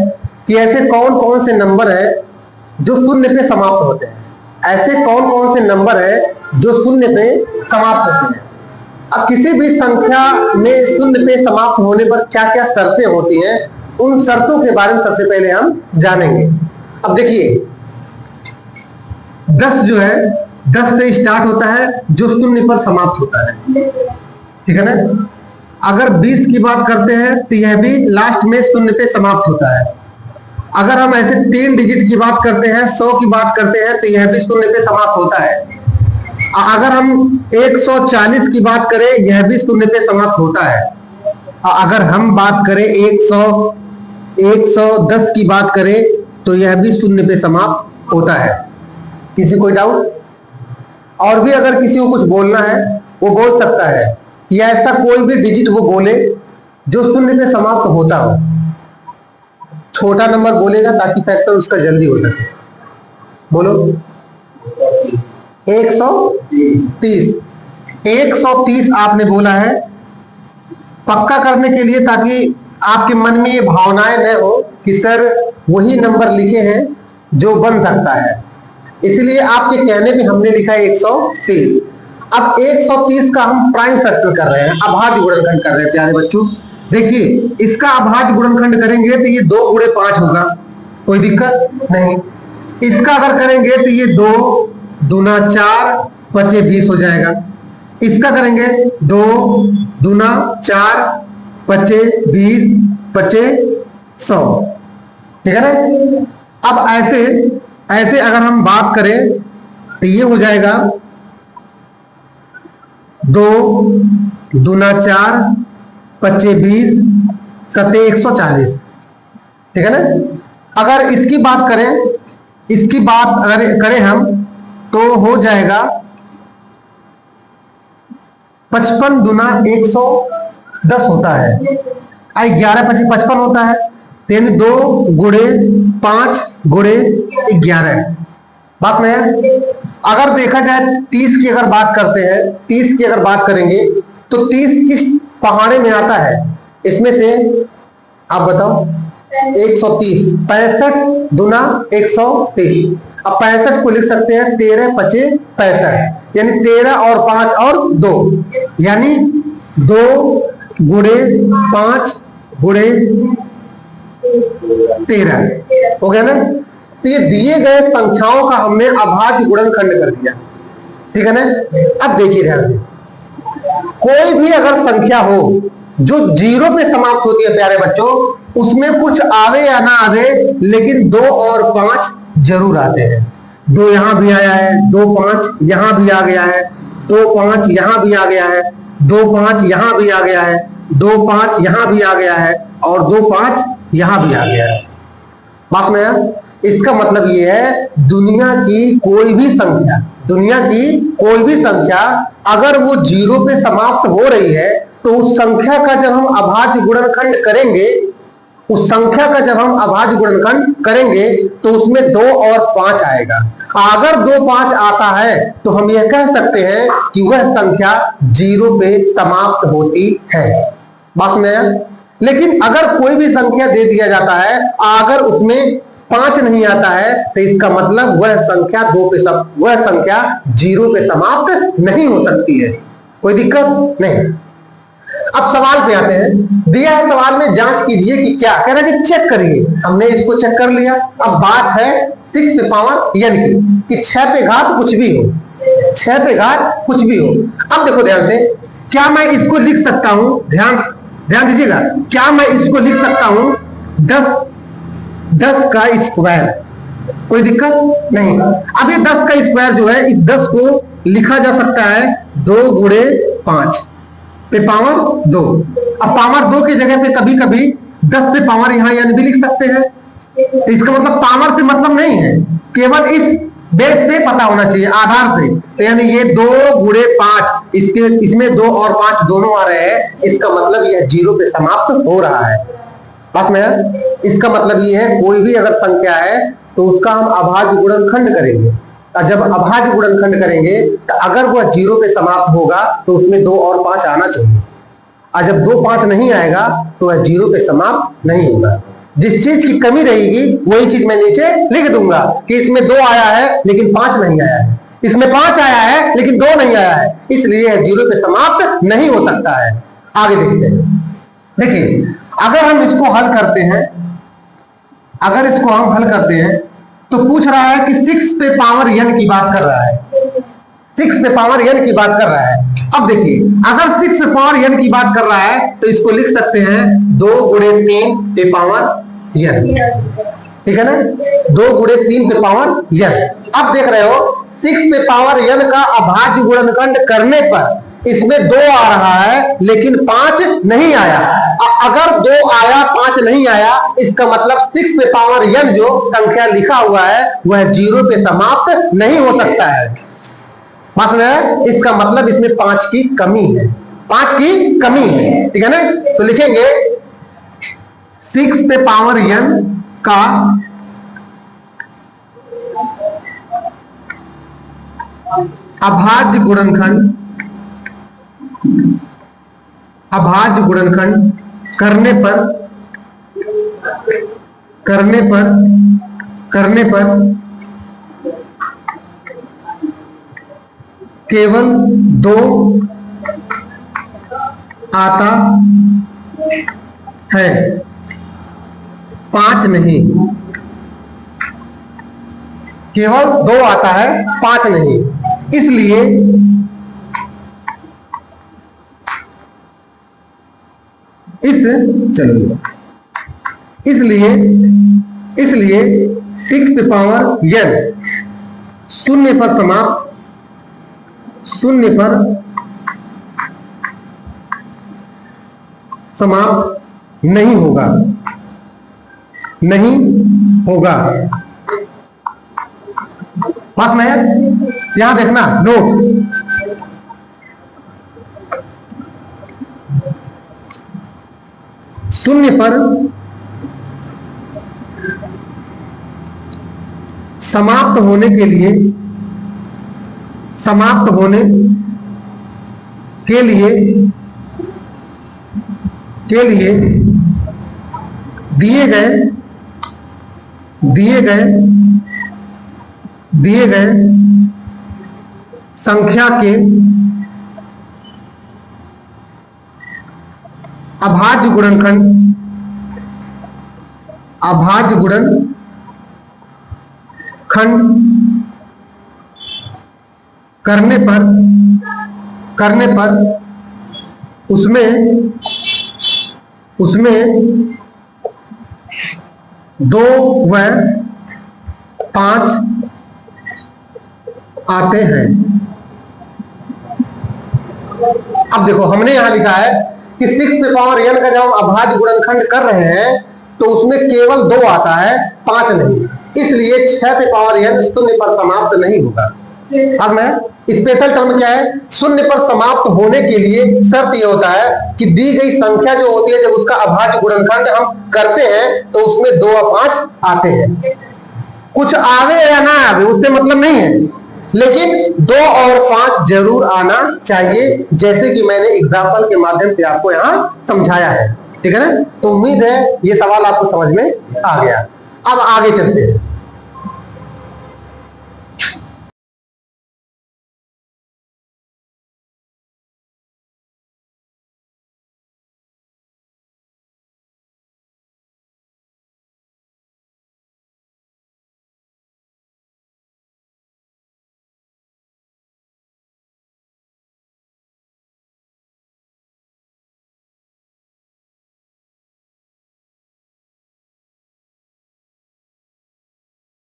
कि ऐसे कौन कौन से नंबर है जो शून्य पे समाप्त होते हैं, ऐसे कौन कौन से नंबर है जो शून्य पे समाप्त होते हैं। अब किसी भी संख्या में शून्य पे समाप्त होने पर क्या क्या शर्तें होती हैं, उन शर्तों के बारे में सबसे पहले हम जानेंगे। अब देखिए 10 जो है 10 से स्टार्ट होता है जो शून्य पर समाप्त होता है, ठीक है ना। अगर 20 की बात करते हैं तो यह भी लास्ट में शून्य पे समाप्त होता है। अगर हम ऐसे 3 डिजिट की बात करते हैं, 100 की बात करते हैं, तो यह भी शून्य पे समाप्त होता है। अगर हम 140 की बात करें, यह भी शून्य पे समाप्त होता है। अगर हम बात करें 110 की बात करें तो यह भी शून्य पे समाप्त होता है। किसी कोई डाउट? और भी अगर किसी को कुछ बोलना है वो बोल सकता है, या ऐसा कोई भी डिजिट वो बोले जो शून्य पे समाप्त होता हो। छोटा नंबर बोलेगा ताकि फैक्टर उसका जल्दी हो सके। बोलो 130। 130 आपने बोला है पक्का करने के लिए, ताकि आपके मन में ये भावनाएं न हो कि सर वही नंबर लिखे हैं जो बन सकता है, इसलिए आपके कहने पे हमने लिखा है 130। अब 130 का हम प्राइम फैक्टर कर रहे हैं, अभाज्य गुणनखंड कर रहे हैं प्यारे बच्चों। देखिए इसका अभाज्य गुणनखंड करेंगे तो ये 2 गुणे 5 होगा, कोई दिक्कत नहीं। इसका अगर करेंगे तो ये 2 दूना 4 पचे 20 हो जाएगा। इसका करेंगे 2 दूना 4 पचे 20 पचे 100, ठीक है ना। अब ऐसे ऐसे अगर हम बात करें तो ये हो जाएगा 2 दूना 4 पचे 20 सते 140, ठीक है ना। अगर इसकी बात करें, इसकी बात अगर करें हम तो हो जाएगा 55 दूना 110 होता है, 11 पची 55 होता है, यानी 2 गुणे 5 गुणे 11। बात में अगर देखा जाए 30 की अगर बात करते हैं, 30 की अगर बात करेंगे तो 30 किस पहाड़े में आता है, इसमें से आप बताओ। 130, 65 दूना 130। अब 65 को लिख सकते हैं 13 पचे 65, यानी 13 और 5 और 2, यानी 2 गुणे 5 गुणे 13 हो गया ना। तो ये दिए गए संख्याओं का हमने अभाज्य गुणनखंड कर दिया, ठीक है ना। अब देखिए ध्यान से, कोई भी अगर संख्या हो जो 0 पे समाप्त होती है प्यारे बच्चों, उसमें कुछ आवे या ना आवे लेकिन 2 और 5 जरूर आते हैं। 2 यहां भी आया है, 2 5 यहां भी आ गया है, 2 5 यहां भी आ गया है, 2 5 यहां भी आ गया है, 2 5 यहां भी आ गया है और 2 5 यहां भी आ गया है। बात में इसका मतलब ये है दुनिया की कोई भी संख्या, दुनिया की कोई भी संख्या अगर वो 0 पे समाप्त हो रही है तो उस संख्या का जब हम अभाज्य गुणनखंड करेंगे, उस संख्या का जब हम अभाज्य गुणनखंड करेंगे तो उसमें 2 और 5 आएगा। अगर 2 5 आता है तो हम यह कह सकते हैं कि वह संख्या 0 पे समाप्त होती है। बात सुनाया। लेकिन अगर कोई भी संख्या दे दिया जाता है, अगर उसमें 5 नहीं आता है तो इसका मतलब वह संख्या 0 पे समाप्त नहीं हो सकती है, कोई दिक्कत नहीं। अब सवाल पे आते हैं, दिया है सवाल में जांच कीजिए कि क्या कह रहा है कि चेक करिए। हमने इसको चेक कर लिया। अब बात है 6 पे पावर n की, कि 6 पे घात कुछ भी हो, 6 पे घात कुछ भी हो। अब देखो ध्यान से, क्या मैं इसको लिख सकता हूं, ध्यान दीजिएगा, क्या मैं इसको लिख सकता हूं 10 का स्क्वायर, कोई दिक्कत नहीं। अब ये 10 का स्क्वायर जो है, इस 10 को लिखा जा सकता है 2 गुणे 5 पे पावर 2। अब पावर 2 की जगह पे कभी कभी 10 पे पावर यहां n भी लिख सकते हैं। तो इसका मतलब पावर से मतलब नहीं है, केवल इस बेस से पता होना चाहिए, आधार से। तो यानी ये 2 गुणे 5, इसमें 2 और 5 दोनों आ रहे हैं, इसका मतलब यह 0 पे समाप्त हो रहा है। बस में इसका मतलब ये है कोई भी अगर संख्या है तो उसका हम अभाज्य गुणनखंड करेंगे, और जब अभाज्य गुणनखंड करेंगे तो अगर वह 0 पे समाप्त होगा तो उसमें 2 और 5 आना चाहिए, और जब 2 5 नहीं आएगा तो वह 0 पे समाप्त नहीं होगा। जिस चीज की कमी रहेगी वही चीज मैं नीचे लिख दूंगा कि इसमें 2 आया है लेकिन 5 नहीं आया है, इसमें 5 आया है लेकिन 2 नहीं आया है, इसलिए 0 पे समाप्त नहीं हो सकता है। आगे देखते हैं। देखिए अगर हम इसको हल करते हैं, अगर इसको हम हल करते हैं तो पूछ रहा है कि 6 पे पावर n की बात कर रहा है, 6 पे पावर n की बात कर रहा है। अब देखिए अगर 6 पे पावर n की बात कर रहा है तो इसको लिख सकते हैं 2 गुणे 3 पे पावर n, ठीक है ना, 2 गुणे 3 पे पावर n। अब देख रहे हो 6 पे पावर n का अभाज्य गुणनखंड करने पर इसमें 2 आ रहा है लेकिन 5 नहीं आया। अगर 2 आया 5 नहीं आया, इसका मतलब 6 पे पावर n जो संख्या लिखा हुआ है वह 0 पे समाप्त नहीं हो सकता है। मतलब इसका मतलब इसमें 5 की कमी है, 5 की कमी है, ठीक है ना। तो लिखेंगे 6 पे पावर n का अभाज्य गुणनखंड, अभाज्य गुणनखंड करने पर केवल 2 आता है, 5 नहीं। केवल 2 आता है, 5 नहीं। इसलिए इसलिए 6 पावर n शून्य पर समाप्त नहीं होगा। पास में यहां देखना नोट, शून्य पर समाप्त होने के लिए दिए गए संख्या के अभाज्य गुणनखंड करने पर उसमें 2 व 5 आते हैं। अब देखो हमने यहां लिखा है कि 6 पावर n का जब हम अभाज्य गुणनखंड कर रहे हैं तो उसमें केवल 2 आता है, 5 नहीं। इसलिए 6 पावर n शून्य पर समाप्त नहीं होगा। अब मैं स्पेशल टर्म क्या है, शून्य पर समाप्त होने के लिए शर्त यह होता है कि दी गई संख्या जो होती है, जब उसका अभाज्य गुणनखंड हम करते हैं तो उसमें 2 और 5 आते हैं। कुछ आवे या ना आवे उससे मतलब नहीं है, लेकिन 2 और 5 जरूर आना चाहिए, जैसे कि मैंने एग्जाम्पल के माध्यम से आपको यहां समझाया है। ठीक है ना? तो उम्मीद है ये सवाल आपको समझ में आ गया। अब आगे चलते हैं।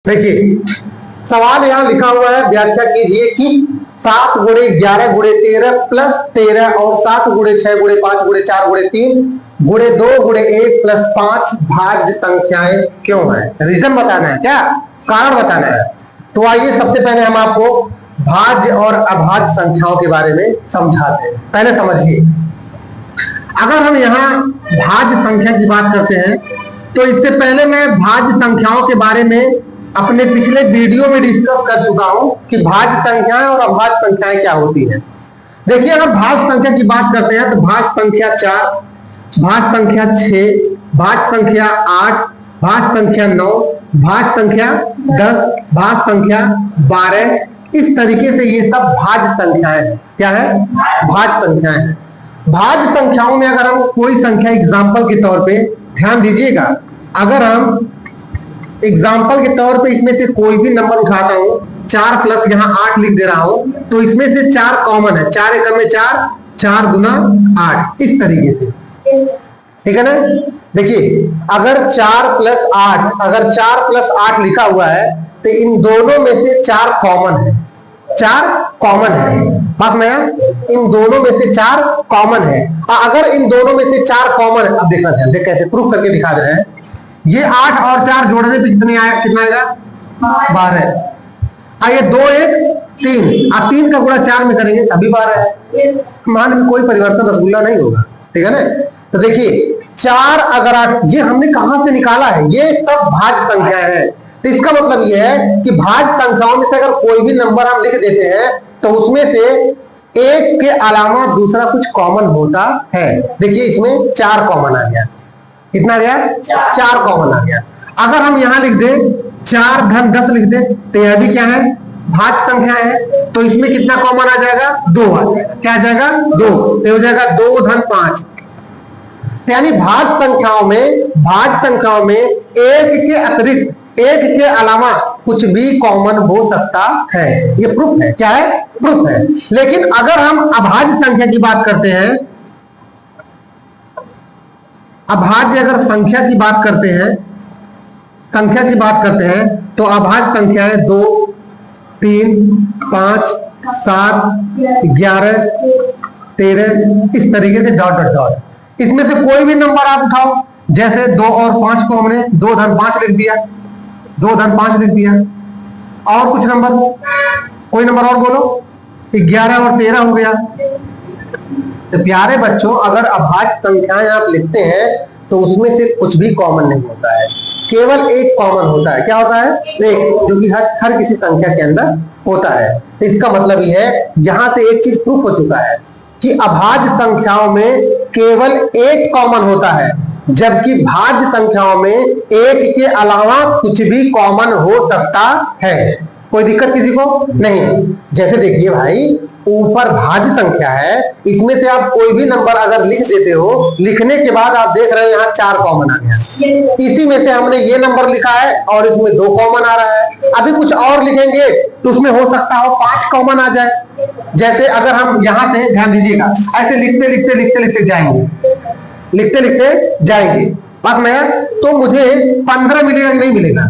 देखिए सवाल यहां लिखा हुआ है, व्याख्या कीजिए कि 7 गुणे 11 गुणे 13 प्लस 13 और 7 गुणे 6 गुणे 5 गुणे 4 गुणे 3 गुणे 2 गुणे 1 प्लस 5 भाज्य संख्याएं क्यों है। रीजन बताना है, क्या कारण बताना है। तो आइए सबसे पहले हम आपको भाज्य और अभाज्य संख्याओं के बारे में समझाते हैं। पहले समझिए, अगर हम यहाँ भाज्य संख्या की बात करते हैं तो इससे पहले मैं भाज्य संख्याओं के बारे में अपने पिछले वीडियो में डिस्कस कर चुका हूं कि भाज्य संख्याएं और अभाज्य संख्याएं क्या होती हैं। देखिए अगर भाज्य संख्या की बात करते हैं तो भाज्य संख्या 4, भाज्य संख्या 6, भाज्य संख्या 8, भाज्य संख्या 9, भाज्य संख्या 10, भाज्य संख्या 12, इस तरीके से ये सब भाज्य संख्याएं हैं। क्या है? भाज्य संख्याएं हैं। भाज्य संख्याओं में अगर हम कोई संख्या एग्जाम्पल के तौर पे ध्यान दीजिएगा, अगर हम एग्जाम्पल के तौर पे इसमें से कोई भी नंबर उठाता हूं, 4 प्लस यहां 8 लिख दे रहा हूं, तो इसमें से 4 कॉमन है। 4 एकम में 4, 4 गुना 8, इस तरीके से। ठीक है ना? देखिए अगर 4 प्लस 8 लिखा हुआ है तो इन दोनों में से 4 कॉमन है। 4 कॉमन है, बस मैं इन दोनों में से 4 कॉमन है। अगर इन दोनों में से 4 कॉमन है, अब देखना ध्यान देख कैसे प्रूफ करके दिखा दे रहे हैं। ये 8 और 4 जोड़ने पे कितना आएगा? 12। आइए 2 1 3, अब 3 का गुणा 4 में करेंगे तभी 12 है। मान में कोई परिवर्तन रसगुल्ला नहीं होगा। ठीक है ना? तो देखिए 4 अगर 8, ये हमने कहां से निकाला है? ये सब भाज्य संख्याएं हैं। तो इसका मतलब ये है कि भाज्य संख्याओं में से अगर कोई भी नंबर हम लिख देते हैं तो उसमें से एक के अलावा दूसरा कुछ कॉमन होता है। देखिए इसमें 4 कॉमन आ गया। कितना गया? 4 कॉमन आ गया। अगर हम यहां लिख दें 4 धन 10 लिख दें तो यह भी क्या है? भाज्य संख्या है। तो इसमें कितना कॉमन आ जाएगा? 2 आ जाएगा। क्या आ जाएगा? 2। तो हो जाएगा 2 धन 5। तो यानी भाज्य संख्याओं में एक के अतिरिक्त, एक के अलावा कुछ भी कॉमन हो सकता है। ये प्रूफ है। क्या है? प्रूफ है। लेकिन अगर हम अभाज्य संख्या की बात करते हैं, अगर संख्या की बात करते हैं तो अभाज्य संख्या है 2, 3, 5, 7, 11, 13, इस तरीके से डॉट डॉट डॉट। इसमें से कोई भी नंबर आप उठाओ, जैसे 2 और 5 को हमने 2 धन 5 लिख दिया, 2 धन 5 लिख दिया। और कुछ नंबर, कोई नंबर और बोलो। 11 और 13 हो गया। तो प्यारे बच्चों, अगर अभाज्य संख्याएं आप लिखते हैं तो उसमें से कुछ भी कॉमन नहीं होता है, केवल एक कॉमन होता है। क्या होता है? एक, जो कि हर किसी संख्या के अंदर होता है। तो इसका मतलब ये है, यहां से एक चीज प्रूफ हो चुका है कि अभाज्य संख्याओं में केवल एक कॉमन होता है, जबकि भाज्य संख्याओं में एक के अलावा कुछ भी कॉमन हो सकता है। कोई दिक्कत किसी को नहीं। जैसे देखिए भाई, ऊपर भाज्य संख्या है, इसमें से आप कोई भी नंबर अगर लिख देते हो, लिखने के बाद आप देख रहे हो यहाँ 4 कॉमन आ गया। इसी में से हमने ये नंबर लिखा है और इसमें 2 कॉमन आ रहा है। अभी कुछ और लिखेंगे तो उसमें हो सकता हो 5 कॉमन आ जाए। जैसे अगर हम यहाँ से, ध्यान दीजिएगा, ऐसे लिखते जाएंगे बस में, तो मुझे 15 मिलेगा कि नहीं मिलेगा?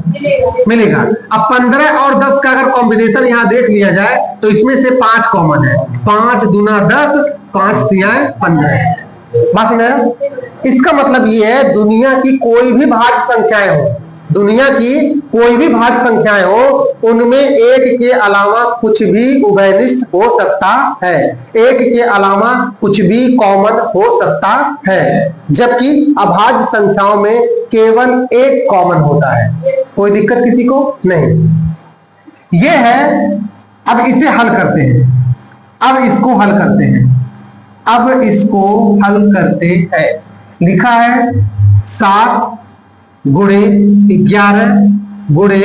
मिलेगा। अब 15 और 10 का अगर कॉम्बिनेशन यहाँ देख लिया जाए तो इसमें से 5 कॉमन है। 5 दूना 10, 5 तिया 15। बस में इसका मतलब ये है, दुनिया की कोई भी भाज्य संख्याएं हो, उनमें एक के अलावा कुछ भी उभयनिष्ठ हो सकता है, एक के अलावा कुछ भी कॉमन हो सकता है, जबकि अभाज्य संख्याओं में केवल एक कॉमन होता है। कोई दिक्कत किसी को नहीं। यह है। अब इसे हल करते हैं। अब इसको हल करते हैं। लिखा है 7 गुणे 11 गुणे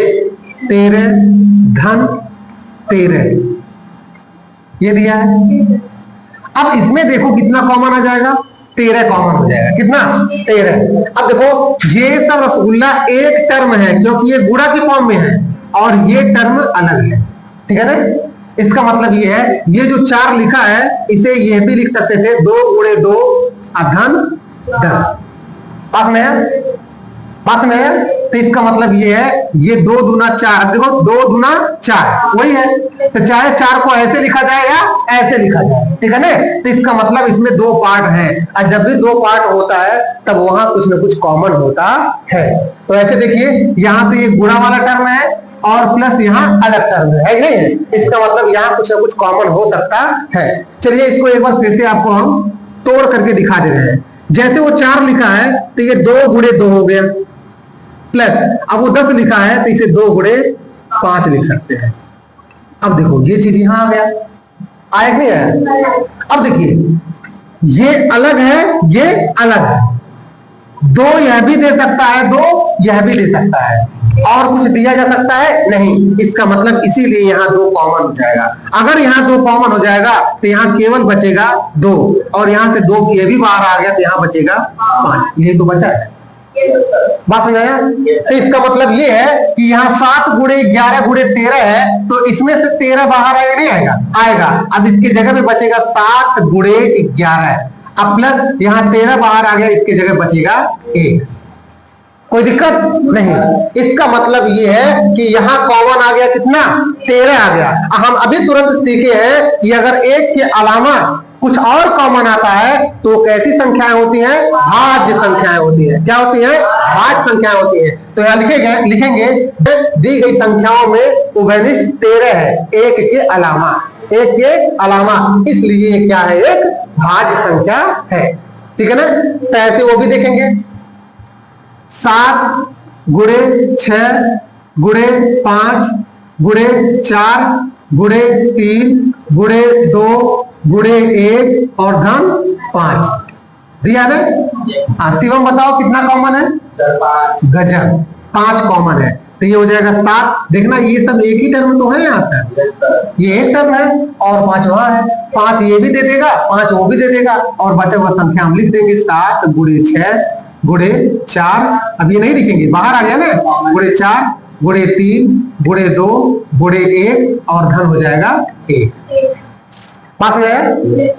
13 धन 13, ये दिया है। अब इसमें देखो कितना कॉमन आ जाएगा? 13 कॉमन हो जाएगा। कितना? 13। अब देखो, ये सब रसगुल्ला एक टर्म है क्योंकि ये गुणा की फॉर्म में है और ये टर्म अलग है। ठीक है ना? इसका मतलब ये है, ये जो 4 लिखा है इसे ये भी लिख सकते थे 2 गुणे 2 धन 10। पास में है। तो इसका मतलब ये है, ये 2 दूना 4, देखो 2 दूना 4 वही है। तो चाहे 4 को ऐसे लिखा जाए या ऐसे लिखा जाए, ठीक है ना? तो इसका मतलब इसमें 2 पार्ट हैं, और जब भी 2 पार्ट होता है तब वहां कुछ ना कुछ कॉमन होता है। तो ऐसे देखिए, यहां से ये गुणा वाला टर्म है और प्लस यहाँ अलग टर्म है नहीं है? इसका मतलब यहाँ कुछ ना कुछ कॉमन हो सकता है। चलिए इसको एक बार फिर से आपको हम तोड़ करके दिखा दे रहे हैं। जैसे वो 4 लिखा है तो ये 2 गुणे 2 हो गया, प्लस अब वो 10 लिखा है तो इसे 2 गुणे 5 लिख सकते हैं। अब देखो ये चीज यहां आ गया, आया कि नहीं आया? अब देखिए, ये अलग है, ये अलग है। 2 यह भी दे सकता है, 2 यह भी दे सकता है, और कुछ दिया जा सकता है नहीं। इसका मतलब इसीलिए यहाँ 2 कॉमन हो जाएगा। अगर यहाँ 2 कॉमन हो जाएगा तो यहाँ केवल बचेगा 2, और यहाँ से 2 ये भी बाहर आ गया तो यहाँ बचेगा 5। यही तो बचा है। बात समझ आया? तो इसका मतलब ये है कि यहाँ 7 गुणे 11 गुणे 13 है, तो इसमें से 13 बाहर आएगा नहीं आएगा? आएगा। अब इसके जगह पे बचेगा 7 गुणे 11, अब प्लस यहाँ 13 बाहर आ गया, इसके जगह बचेगा 1। कोई दिक्कत नहीं। इसका मतलब ये है कि यहाँ कॉमन आ गया कितना? 13 आ गया। हम अभी तुरंत सीखे हैं कि अगर 1 के अलावा कुछ और कॉमन आता है तो कैसी संख्याएं होती हैं? भाज्य संख्याएं होती हैं। क्या होती हैं? भाज्य संख्याएं होती हैं। तो यहाँ लिखेंगे दी गई संख्याओं में उभयनिष्ठ 13 है, 1 के अलावा, इसलिए क्या है? एक भाज्य संख्या है। ठीक है ना? तो ऐसे वो भी देखेंगे। 7 गुणे 6 गुणे 5 गुणे 4 गुणे 3 गुणे 2 गुणे 1 और धन 5 दिया ना? हाँ, शिवम बताओ कितना कॉमन है? गजब, 5 कॉमन है। तो ये हो जाएगा 7। देखना ये सब एक ही टर्म तो है यहाँ पर, ये एक टर्म है और 5 वहां है। 5 ये भी दे देगा, 5 वो भी दे देगा, और बचा हुआ संख्या हम लिख देंगे 7 गुणे 6 गुणे 4। अब ये नहीं लिखेंगे, बाहर आ गया ना, गुणे 4 गुणे 3 गुणे 2 गुणे 1 और धन हो जाएगा 1। पास में है।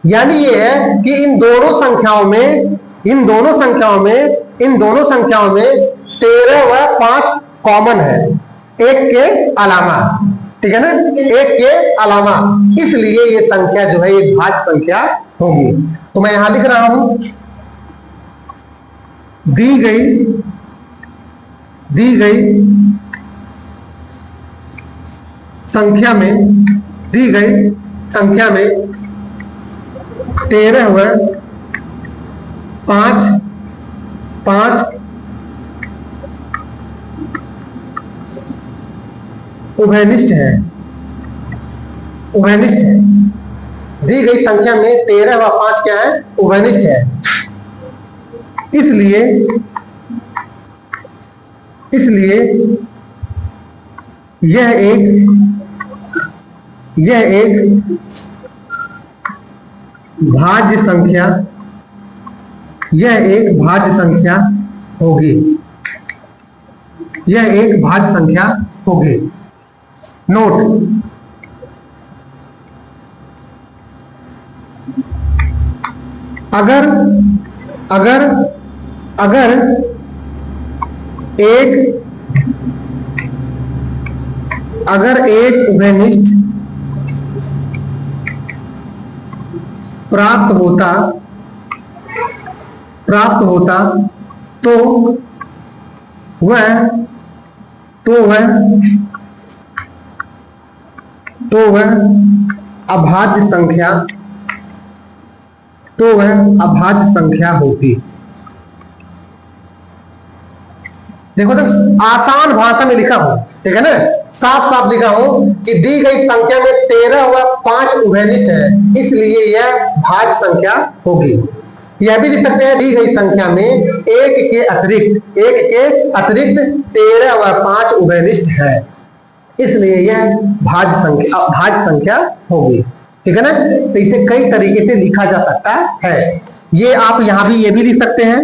यानी ये है कि इन दोनों संख्याओं में 13 व 5 कॉमन है, एक के अलावा, ठीक है ना, एक के अलावा, इसलिए ये संख्या जो है एक भाज्य संख्या होगी। तो मैं यहां लिख रहा हूं, दी गई संख्या में 13 व 5 उभयनिष्ठ है। दी गई संख्या में 13 व 5 क्या है? उभयनिष्ठ है। इसलिए यह एक भाज्य संख्या होगी। नोट, अगर एक उभयनिष्ठ प्राप्त होता तो वह अभाज्य संख्या होगी। देखो, जब आसान भाषा में लिखा हो, ठीक है ना, साफ साफ लिखा हो कि दी गई संख्या में 13 व 5 उभयनिष्ठ है, इसलिए यह भाज्य संख्या होगी। यह भी लिख सकते हैं, दी गई संख्या में एक के अतिरिक्त 13 व 5 उभयनिष्ठ है, इसलिए यह भाज्य संख्या होगी। ठीक है ना। तो इसे कई तरीके से लिखा जा सकता है। ये आप यहां भी ये भी लिख सकते हैं,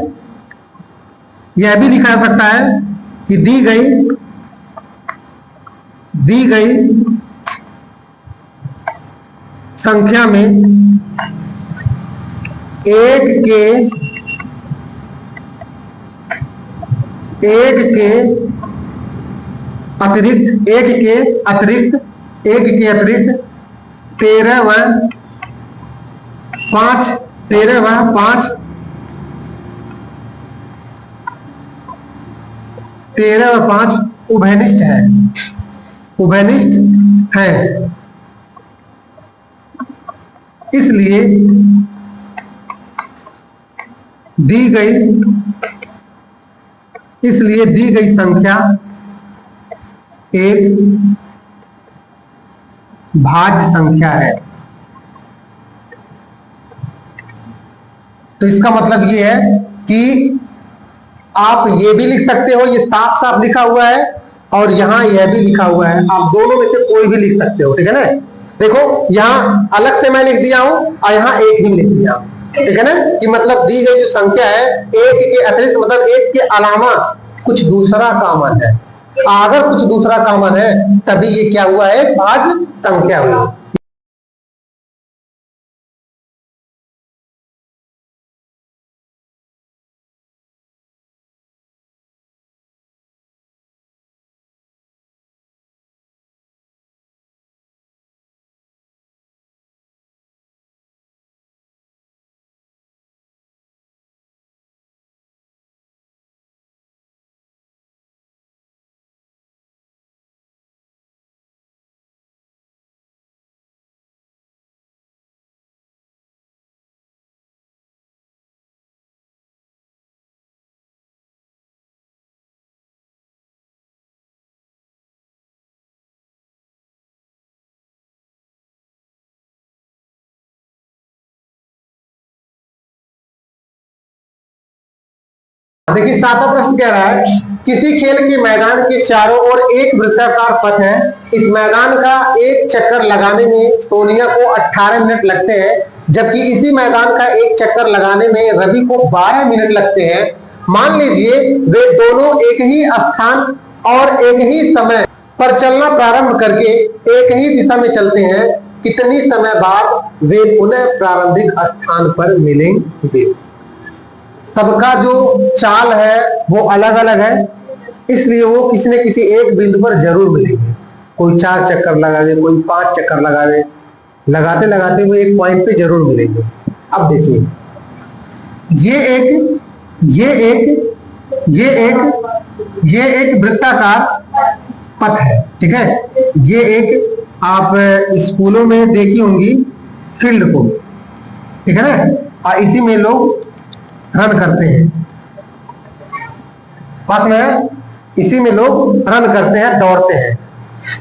यह भी लिखा जा सकता है कि दी गई संख्या में एक के अतिरिक्त 13 व 5 उभयनिष्ठ है। इसलिए दी गई संख्या एक भाज्य संख्या है। तो इसका मतलब ये है कि आप ये भी लिख सकते हो, ये साफ साफ लिखा हुआ है, और यहां यह भी लिखा हुआ है, आप दोनों में से कोई भी लिख सकते हो। ठीक है ना। देखो, यहां अलग से मैं लिख दिया हूं और यहां एक भी लिख दिया हूं। ठीक है ना, कि मतलब दी गई जो संख्या है एक के अतिरिक्त, मतलब एक के अलावा कुछ दूसरा कॉमन है। अगर कुछ दूसरा कॉमन है तभी ये क्या हुआ है, भाज्य संख्या हुई। देखिए, सातवां प्रश्न कह रहा है किसी खेल के मैदान के चारों ओर एक वृत्ताकार पथ है। इस मैदान का एक चक्कर लगाने में सोनिया को 18 मिनट लगते हैं, जबकि इसी मैदान का एक चक्कर लगाने में रवि को 12 मिनट लगते हैं। मान लीजिए वे दोनों एक ही स्थान और एक ही समय पर चलना प्रारंभ करके एक ही दिशा में चलते हैं। कितनी समय बाद वे पुनः प्रारंभिक स्थान पर मिलेंगे? सबका जो चाल है वो अलग अलग है, इसलिए वो किसी न किसी एक बिंदु पर जरूर मिलेंगे। कोई 4 चक्कर लगावे, कोई 5 चक्कर लगावे, लगाते लगाते वो एक पॉइंट पे जरूर मिलेंगे। अब देखिए, ये एक वृत्ताकार पथ है, ठीक है। ये एक आप स्कूलों में देखी होंगी फील्ड को, ठीक है ना, और इसी में लोग रन करते हैं, पास में इसी में लोग रन करते हैं, दौड़ते हैं।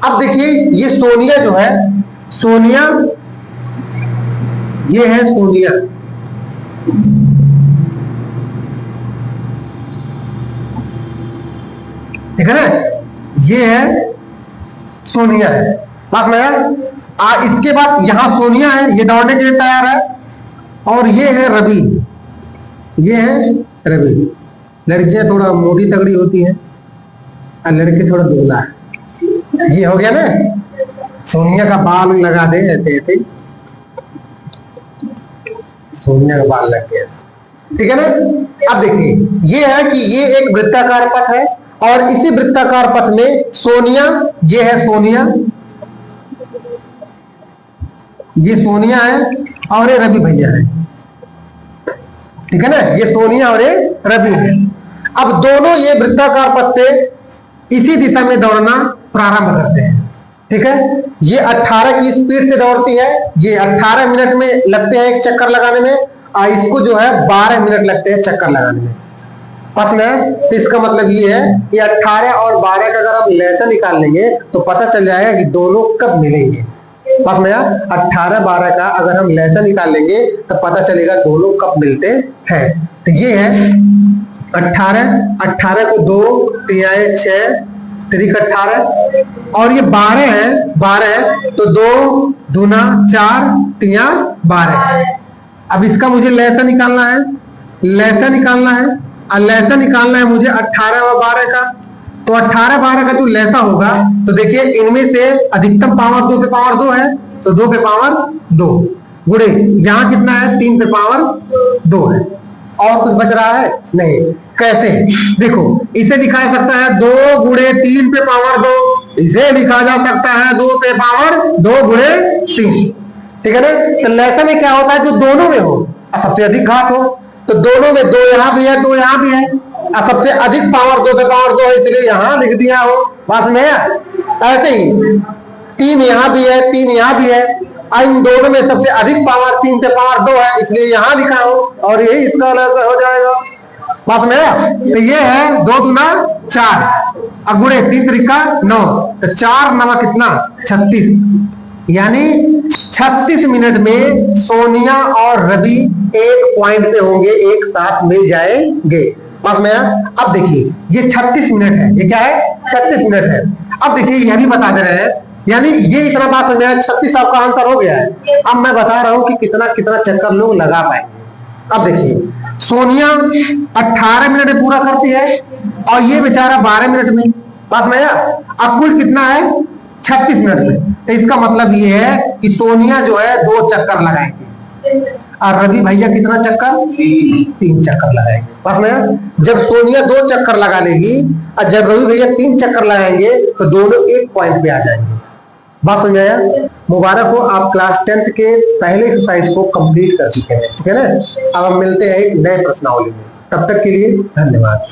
अब देखिए ये सोनिया जो है, सोनिया, ये है सोनिया, ठीक है ना, ये है सोनिया है, पास में इसके बाद यहां सोनिया है, ये दौड़ने के लिए तैयार है, और ये है रवि, ये है रवि। लड़कियां थोड़ा मोटी तगड़ी होती है और लड़के थोड़ा दुबला है। ये हो गया ना, सोनिया का बाल लगा दे ऐसे, सोनिया का बाल लग गया, ठीक है ना। अब देखिए ये है कि ये एक वृत्ताकार पथ है, और इसी वृत्ताकार पथ में सोनिया, ये है सोनिया, ये सोनिया है, और ये रवि भैया है, ठीक है ना। ये सोनिया और ये रवि है। अब दोनों ये वृत्ताकार पथ पे इसी दिशा में दौड़ना प्रारंभ करते हैं, ठीक है। ये 18 की स्पीड से दौड़ती है, ये 18 मिनट में लगते हैं एक चक्कर लगाने में, और इसको जो है 12 मिनट लगते हैं चक्कर लगाने में, बस में। तो इसका मतलब ये है कि 18 और 12 का अगर हम लहसा निकाल लेंगे तो पता चल जाएगा कि दोनों कब मिलेंगे। बस में 18-12 का अगर हम लहसा निकाल लेंगे तो पता चलेगा दोनों कब मिलते हैं। तो ये है 18 को 2 3 6 3 18, और ये 12 है, 12 है तो 2 दूना 4 3 12। अब इसका मुझे लहसा निकालना है, लहसा निकालना है, और लहसा निकालना है मुझे 18 और 12 का। तो 18-12 का जो लहसा होगा, तो देखिए इनमें से अधिकतम पावर 2 पे पावर 2 है, तो 2 पे पावर 2 गुणे यहां कितना है, 3 पे पावर 2 है, और कुछ बच रहा है नहीं। कैसे? देखो इसे लिखा जा सकता है 2 गुणे 3 पे पावर 2, इसे लिखा जा सकता है 2 पे पावर 2 गुणे 3, ठीक है ना। तो लहसा में क्या होता है, जो दोनों में हो, सबसे अधिक घात हो, तो दोनों में 2 यहां भी है 2 यहां भी है, और सबसे अधिक पावर 2 पे पावर 2 है, इसलिए यहां लिख दिया हो, पास में। ऐसे ही 3 यहां भी है 3 यहां भी है, इन दोनों में सबसे अधिक पावर 3 पे पावर 2 है, इसलिए यहां लिखा हो, और यही इसका लहसा हो जाएगा, पास में। तो ये है 2 दूना 4, अब गुणे 3 त्रिका 9, तो 4 9 कितना 36, यानी 36 मिनट में सोनिया और रवि एक पॉइंट पे होंगे, एक साथ मिल जाएंगे, पास में। अब देखिए ये 36 मिनट है, ये क्या है 36 मिनट है। अब देखिए यह भी बता दे रहे हैं, यानी ये इतना बात समझ में आया, 36 आपका आंसर हो गया है। अब मैं बता रहा हूं कि कितना कितना चक्कर लोग लगा पाएंगे। अब देखिए सोनिया 18 मिनट में पूरा करती है, और ये बेचारा 12 मिनट में, पास में। अब कुल कितना है 36 मिनट में, तो इसका मतलब ये है कि सोनिया जो है 2 चक्कर लगाएंगे, और रवि भैया कितना चक्कर 3 चक्कर लगाएंगे, पास में। जब सोनिया 2 चक्कर लगा लेगी और जब रवि भैया 3 चक्कर लगाएंगे तो दोनों एक पॉइंट पे आ जाएंगे। बात समझ आया? मुबारक हो, आप क्लास 10th के पहले एक्सरसाइज को कंप्लीट कर चुके हैं, ठीक है ना। अब हम मिलते हैं एक नए प्रश्नावली में, तब तक के लिए धन्यवाद।